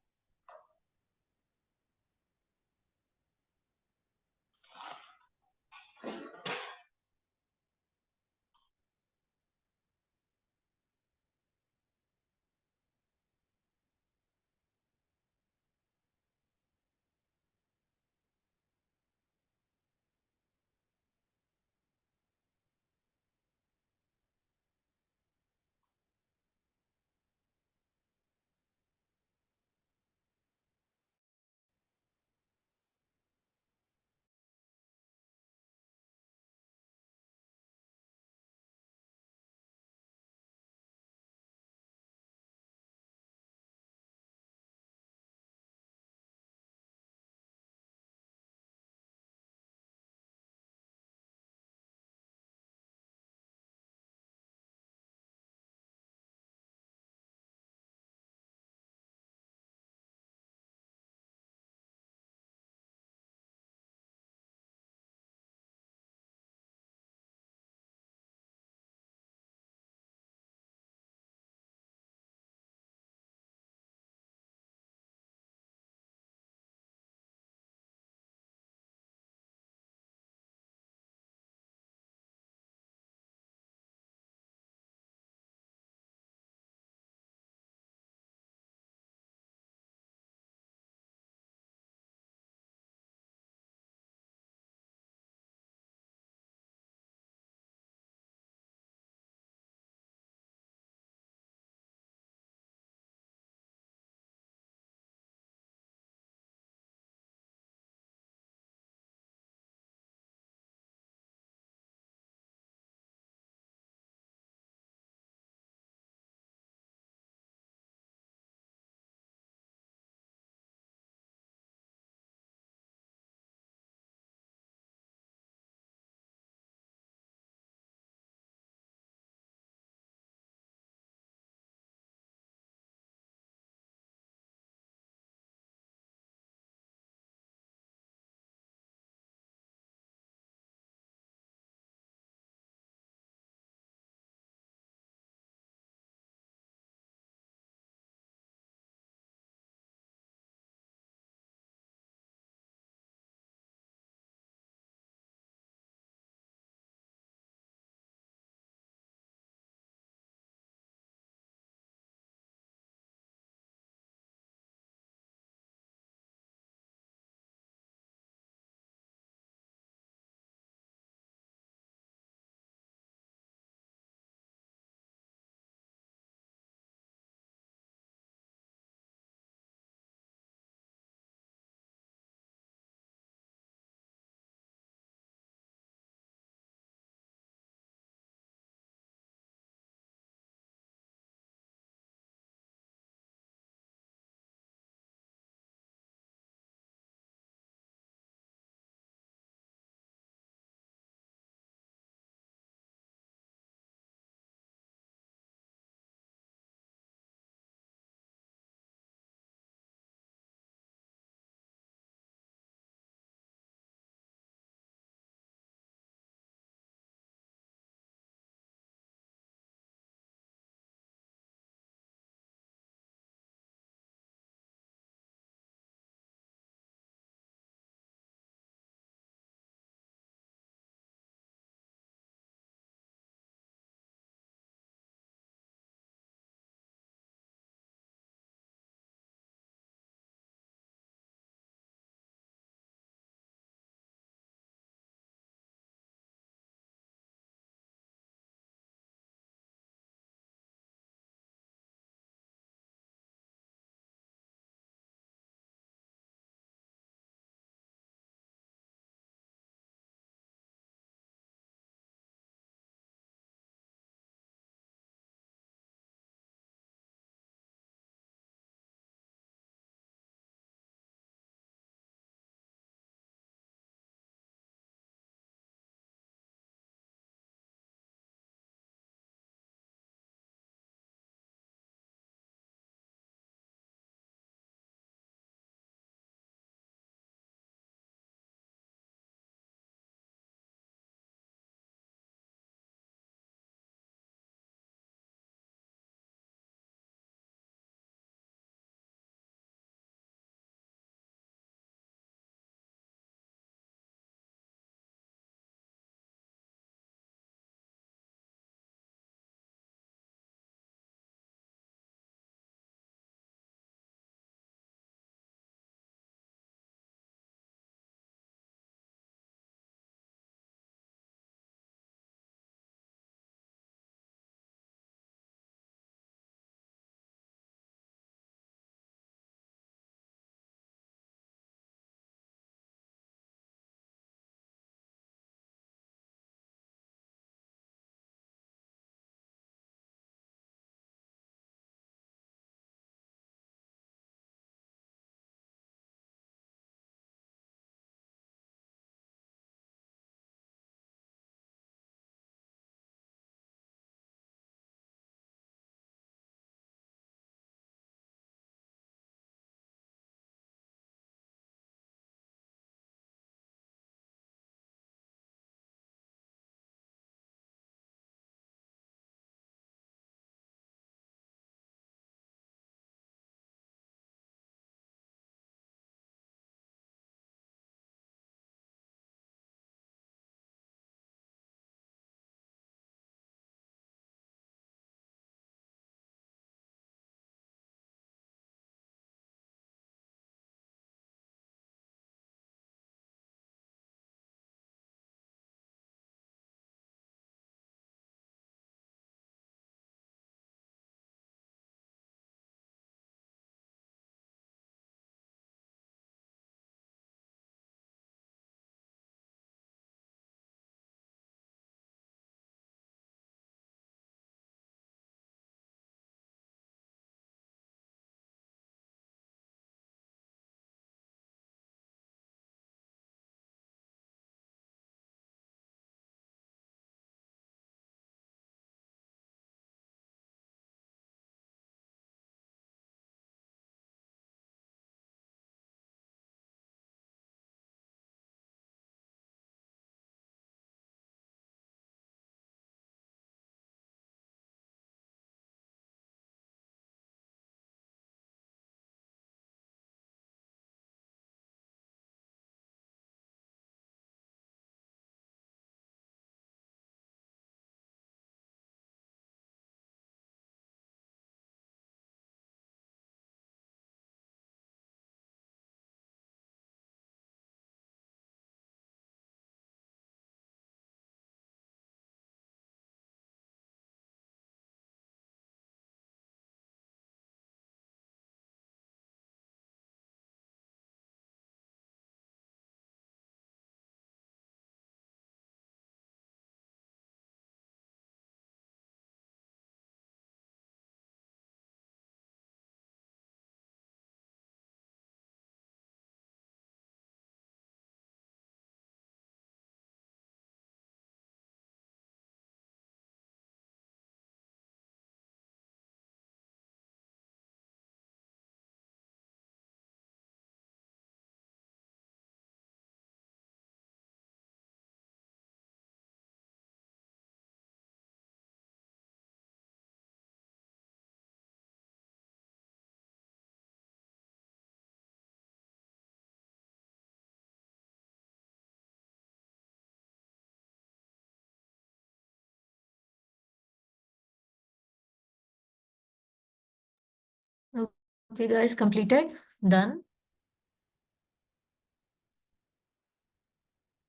Okay, guys, completed? Done?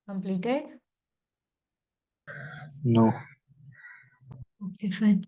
Completed? No. Okay, fine.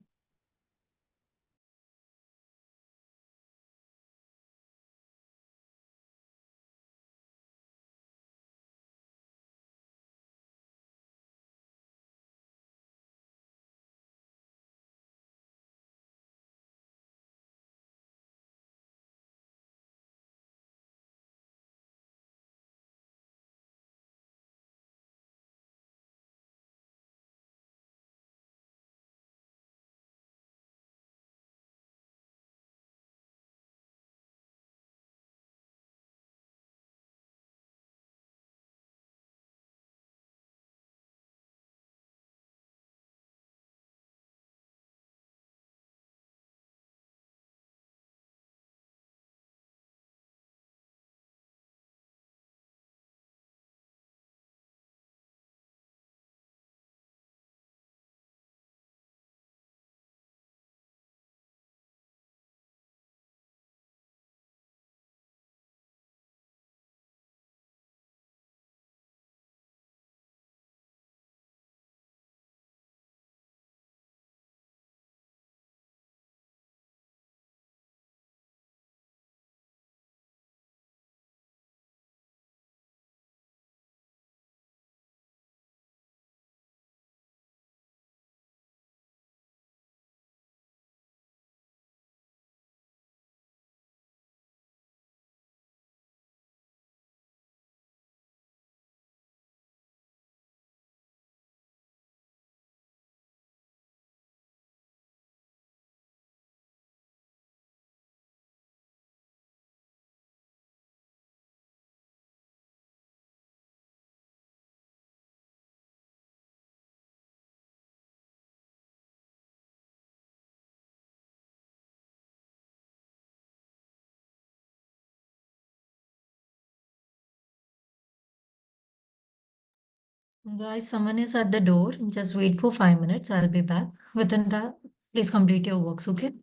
Guys, someone is at the door. Just wait for 5 minutes. I'll be back. Within that, please complete your works, okay?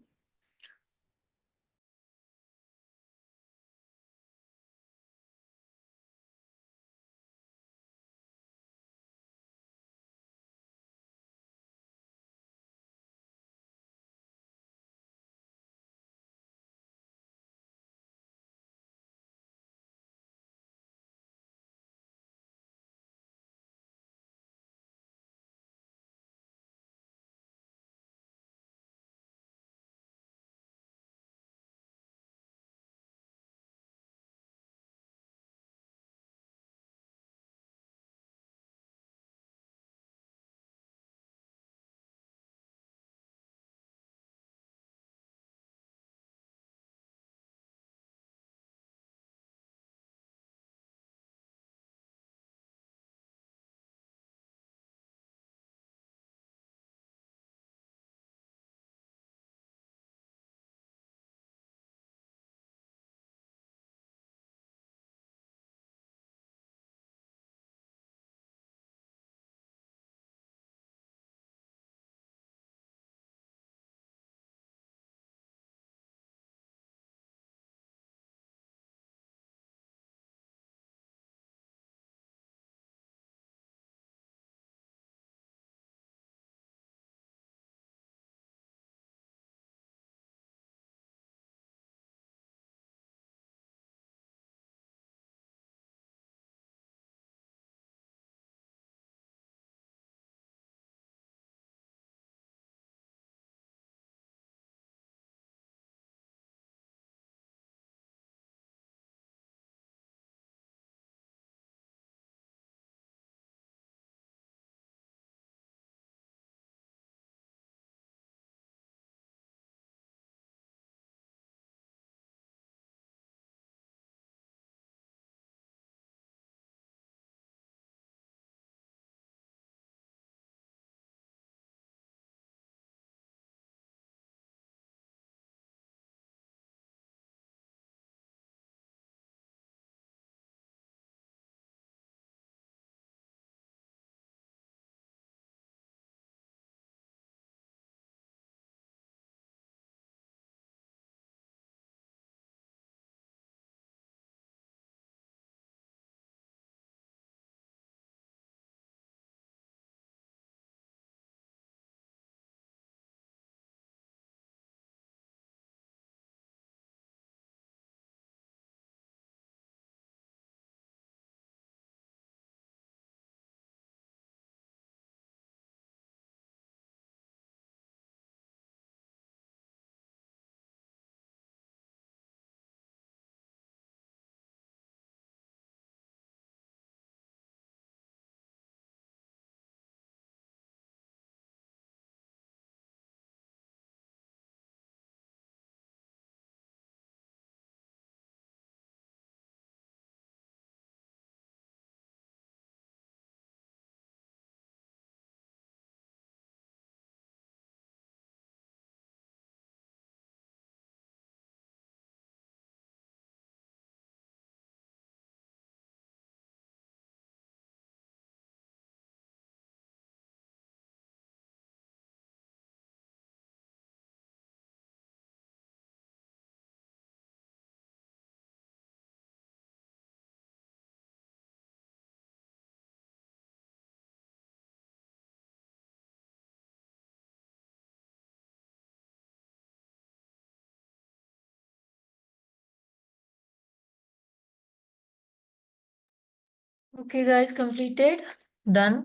Okay, guys, completed. Done.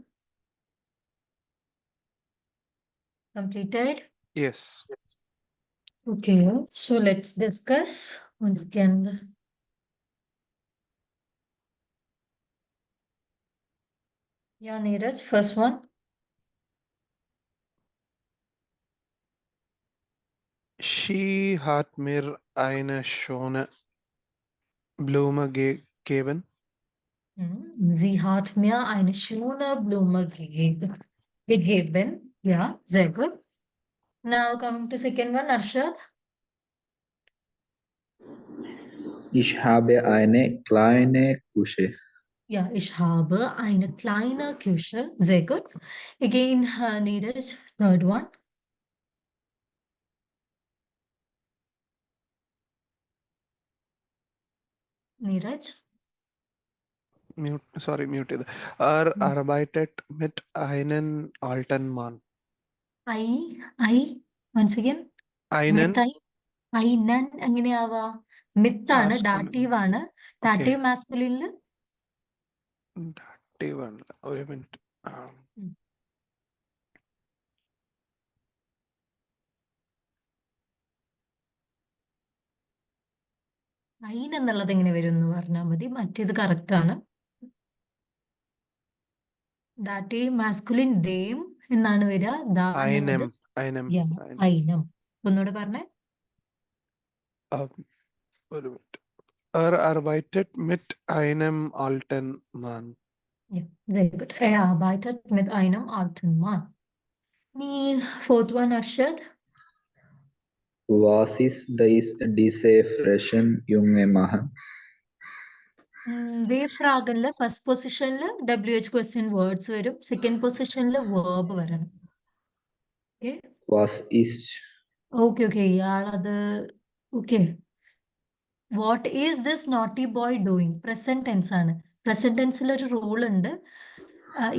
Completed. Yes. Okay, so let's discuss once again. Yeah, Neeraj, first one. Sie hat mir eine schöne Blume gegeben. Sie hat mir eine schöne Blume gegeben. Yeah, sehr gut. Now coming to second one, Arshad. Ich habe eine kleine Küche. Ja, ich habe eine kleine Küche. Sehr gut. Again, Neeraj, third one. Neeraj. Mute ചെയ്ത്. arbeitet mit einem alten Mann. I, once again. Einen ഐനൻ എങ്ങനെയാവാ? മിത്താണ്, masculine. Dative ആണ്. ഡാറ്റീവ് മാസ്കുലിനില് Dative അല്ല. ഒരു മിനിറ്റ്. ഐൻ എന്നുള്ളത് എങ്ങനെ വരും എന്ന് പറഞ്ഞാൽ മതി. മറ്റേത് കറക്റ്റ് ആണ്. ഡാറ്റീവ് മാസ്കുലിൻ ദേം എന്നാണ് വരിക. ദാ എന്നുള്ളത് ഐനം. ഒന്നുകൂടെ പറഞ്ഞേ. ഒരു minute. arbeitet mit einem alten Mann. Very good. arbeitet mit einem alten Mann. Ni fourth one, Arshad. Was ist diese Frechen junge Mann? ഫ്രാഗനില് ഫസ്റ്റ് പൊസിഷനില് WH ക്വസ്റ്റ്യൻ വേർഡ്സ് വരും. സെക്കൻഡ് പൊസിഷനില് വേർബ് വരണം. Was ist? ഓക്കെ ഇയാളത് okay. What is this naughty boy doing? Present tense ആണ്. പ്രസന്റ് ടെൻസിൽ ഒരു റൂൾ ഉണ്ട്.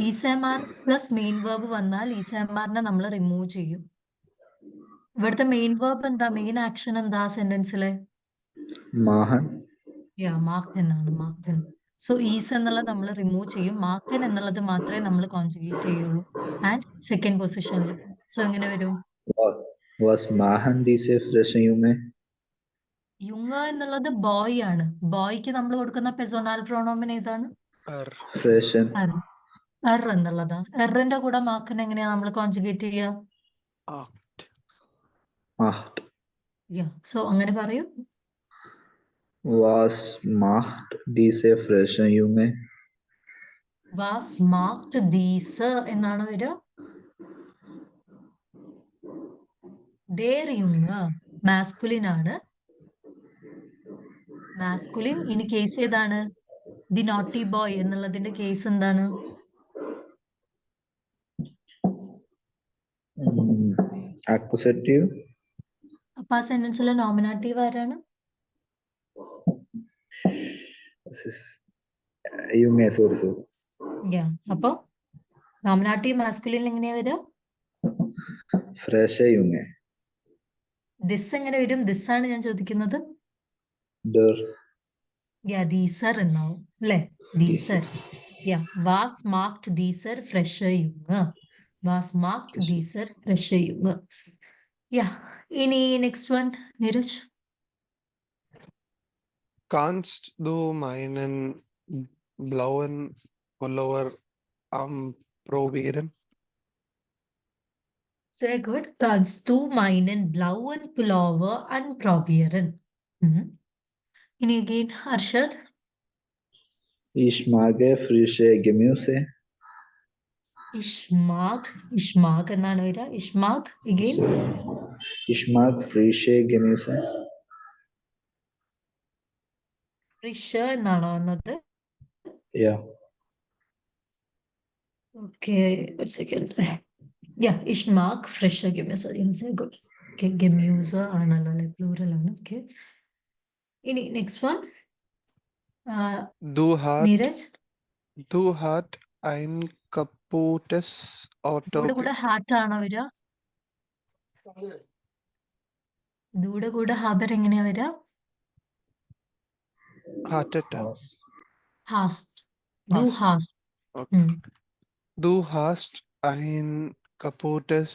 ഈസെമാർ പ്ലസ് മെയിൻ വേർബ് വന്നാൽ ഈസെമാറിനെ നമ്മൾ റിമൂവ് ചെയ്യും. ഇവിടുത്തെ മെയിൻ വേർബ് എന്താ? മെയിൻ ആക്ഷൻ എന്താ സെന്റൻസിലെ? Machen. മാർക്കൻ ആണ്. മാർക്കൻ. സോ ഈസ് എന്നുള്ളത് നമ്മൾ റിമൂവ് ചെയ്യും. മാർക്കൻ എന്നുള്ളത് മാത്രമേ നമ്മൾ കോൺജുഗേറ്റ് ചെയ്യുള്ളൂ. ആൻഡ് സെക്കൻഡ് പൊസിഷനിൽ. സോ എങ്ങനെ വരും? Was machen diese Frechen junge? യുങ്ങ എന്നുള്ളത് ബോയ് ആണ്. ബോയ്ക്ക് നമ്മൾ കൊടുക്കുന്ന പെസോണാൽ പ്രോണോമിൻ ഏതാണ്? Frechen. എർ എന്നുള്ളതാ. എറിന്റെ കൂടെ മാർക്കൻ എങ്ങനെയാ നമ്മൾ കോൺജുഗേറ്റ് ചെയ്യുക? Macht. സോ അങ്ങനെ പറയും. Was macht diese Frechen junge? Was macht diese എന്നാണ് വരിക. Der Junge മാസ്കുലിൻ ആണ്. മാസ്കുലിൻ. ഇനി കേസ് ഏതാണ്? ദി നോട്ടി ബോയ് എന്നുള്ളതിന്റെ കേസ് എന്താണ്? Accusative. അപ്പൊ ആ സെന്റൻസിലെ നോമിനാറ്റീവ് ആരാണ്? Junge, sorry. അപ്പൊ നോമിനാറ്റീവ് മാസ്കുലിൻ എങ്ങനെയാ വരിക? Freche junge. ദിസ് എങ്ങനെ വരും? ദിസ് ആണ് ഞാൻ ചോദിക്കുന്നത്. Der. ദീസർ എന്നാവും അല്ലെ? ദീസർ. വാസ് മാർക്ട് ദീസർ ഫ്രഷ് യുങ്. വാസ് മാർക്ട് ദീസർ ഫ്രഷ് യുങ്. ഇനി next one, Neeraj. Kannst du meinen blauen Pullover probieren? Sehr gut. Kannst du meinen blauen Pullover anprobieren? ഇനി again, Arshad. Ich mag frische Gemüse. Ich mag എന്നാണ് വരിക. Ich mag. Again. Ich mag frische Gemüse. Frisch എന്നാണോ വന്നത്? Okay, one second. Ich mag frische Gemüse. Sehr gut. Okay, Gemüse ആണല്ലോ അല്ലെ? പ്ലൂറൽ ആണ്. Okay. ഇനി next one. Neeraj. Du hat ein kaputtes Auto. കൂടെ ഹാർട്ട് ആണോ വരിക? കൂടെ ഹാബർ എങ്ങനെയാ വരിക? Hattet. Hast. Du Hast. hast. Okay. Hmm. Du hast ein kaputtes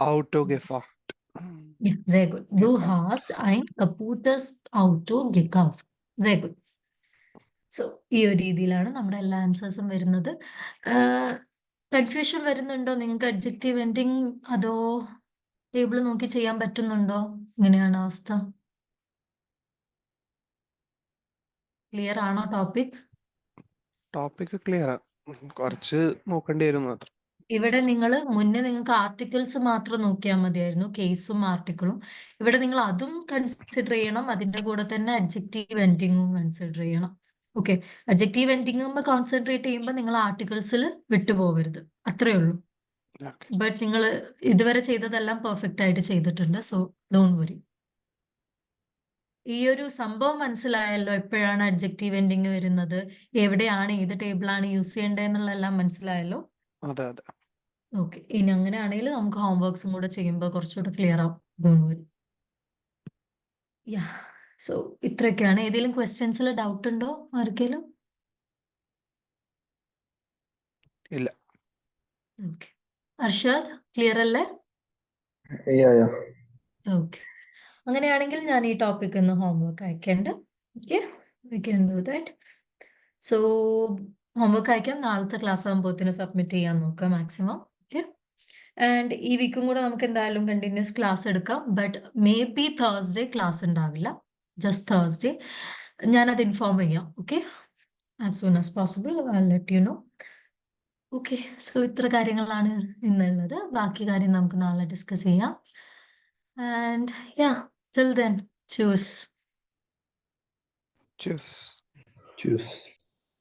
Auto gefahren. Yeah, sehr gut. Du Gekauft. hast ein kaputtes Auto gekauft. Sehr gut. So ഈ ഒരു രീതിയിലാണ് നമ്മുടെ എല്ലാ ആൻസേഴ്സും വരുന്നത്. കൺഫ്യൂഷൻ വരുന്നുണ്ടോ നിങ്ങൾക്ക് അഡ്ജക്റ്റീവ് എൻഡിങ്, അതോ ടേബിൾ നോക്കി ചെയ്യാൻ പറ്റുന്നുണ്ടോ? ഇങ്ങനെയാണ് അവസ്ഥ. ക്ലിയർ ആണോ ടോപ്പിക്? ടോപ്പിക് ക്ലിയർ ആണ്, കുറച്ച് നോക്കേണ്ടി വരും മാത്രം. ഇവിടെ നിങ്ങൾ മുന്നേ നിങ്ങൾക്ക് ആർട്ടിക്കിൾസ് മാത്രം നോക്കിയാൽ മതിയായിരുന്നു, കേസും ആർട്ടിക്കിളും. ഇവിടെ നിങ്ങൾ അതും കൺസിഡർ ചെയ്യണം, അതിന്റെ കൂടെ തന്നെ അഡ്ജക്റ്റീവ് എൻഡിങ്ങും കൺസിഡർ ചെയ്യണം. ഓക്കെ, അഡ്ജക്റ്റീവ് എൻഡിങ്ങും കോൺസെൻട്രേറ്റ് ചെയ്യുമ്പോൾ നിങ്ങൾ ആർട്ടിക്കിൾസിൽ വിട്ടുപോകരുത്, അത്രേ ഉള്ളൂ. Okay. ബട്ട് നിങ്ങൾ ഇതുവരെ ചെയ്തതെല്ലാം പെർഫെക്റ്റ് ആയിട്ട് ചെയ്തിട്ടുണ്ട്, സോ ഡോണ്ട് വറി. ഈ ഒരു സംഭവം മനസ്സിലായല്ലോ, എപ്പോഴാണ് അഡ്ജക്റ്റീവ് എൻഡിങ് വരുന്നത്, എവിടെയാണ്, ഏത് ടേബിളാണ് യൂസ് ചെയ്യേണ്ടത് എന്നുള്ളതെല്ലാം മനസ്സിലായല്ലോ. അതെ അതെ. ഓക്കെ, ഇനി അങ്ങനെയാണെങ്കിൽ നമുക്ക് ഹോംവർക്സും കൂടെ ചെയ്യുമ്പോൾ കുറച്ചുകൂടെ ക്ലിയർ ആവും. Don't worry. യാ, സോ ഇത്രയൊക്കെയാണ്. ഏതെങ്കിലും ക്വസ്റ്റ്യൻസിൽ ഡൗട്ട് ഉണ്ടോ ആർക്കെങ്കിലും? ഇല്ല. ഓക്കെ, അർഷാദ് ക്ലിയർ അല്ലേ? Yeah. ഓക്കെ, അങ്ങനെയാണെങ്കിൽ ഞാൻ ഈ ടോപ്പിക് ഒന്ന് ഹോംവർക്ക് അയക്കേണ്ട. Okay, we can do that. So homework അയക്കാം, നാളത്തെ ക്ലാസ് ആകുമ്പോഴത്തേന് സബ്മിറ്റ് ചെയ്യാൻ നോക്കാം മാക്സിമം. ഓക്കെ, ആൻഡ് ഈ വീക്കും കൂടെ നമുക്ക് എന്തായാലും കണ്ടിന്യൂസ് ക്ലാസ് എടുക്കാം. But may be Thursday class ഉണ്ടാവില്ല, ജസ്റ്റ് തേഴ്സ്ഡേ. ഞാനത് ഇൻഫോം ചെയ്യാം. Okay, as soon as possible I let you know. Okay, so ഇത്ര കാര്യങ്ങളാണ് ഇന്നുള്ളത്. ബാക്കി കാര്യം നമുക്ക് നാളെ ഡിസ്കസ് ചെയ്യാം. And yeah, till then choose. Cheers. Choose.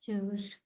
Choose.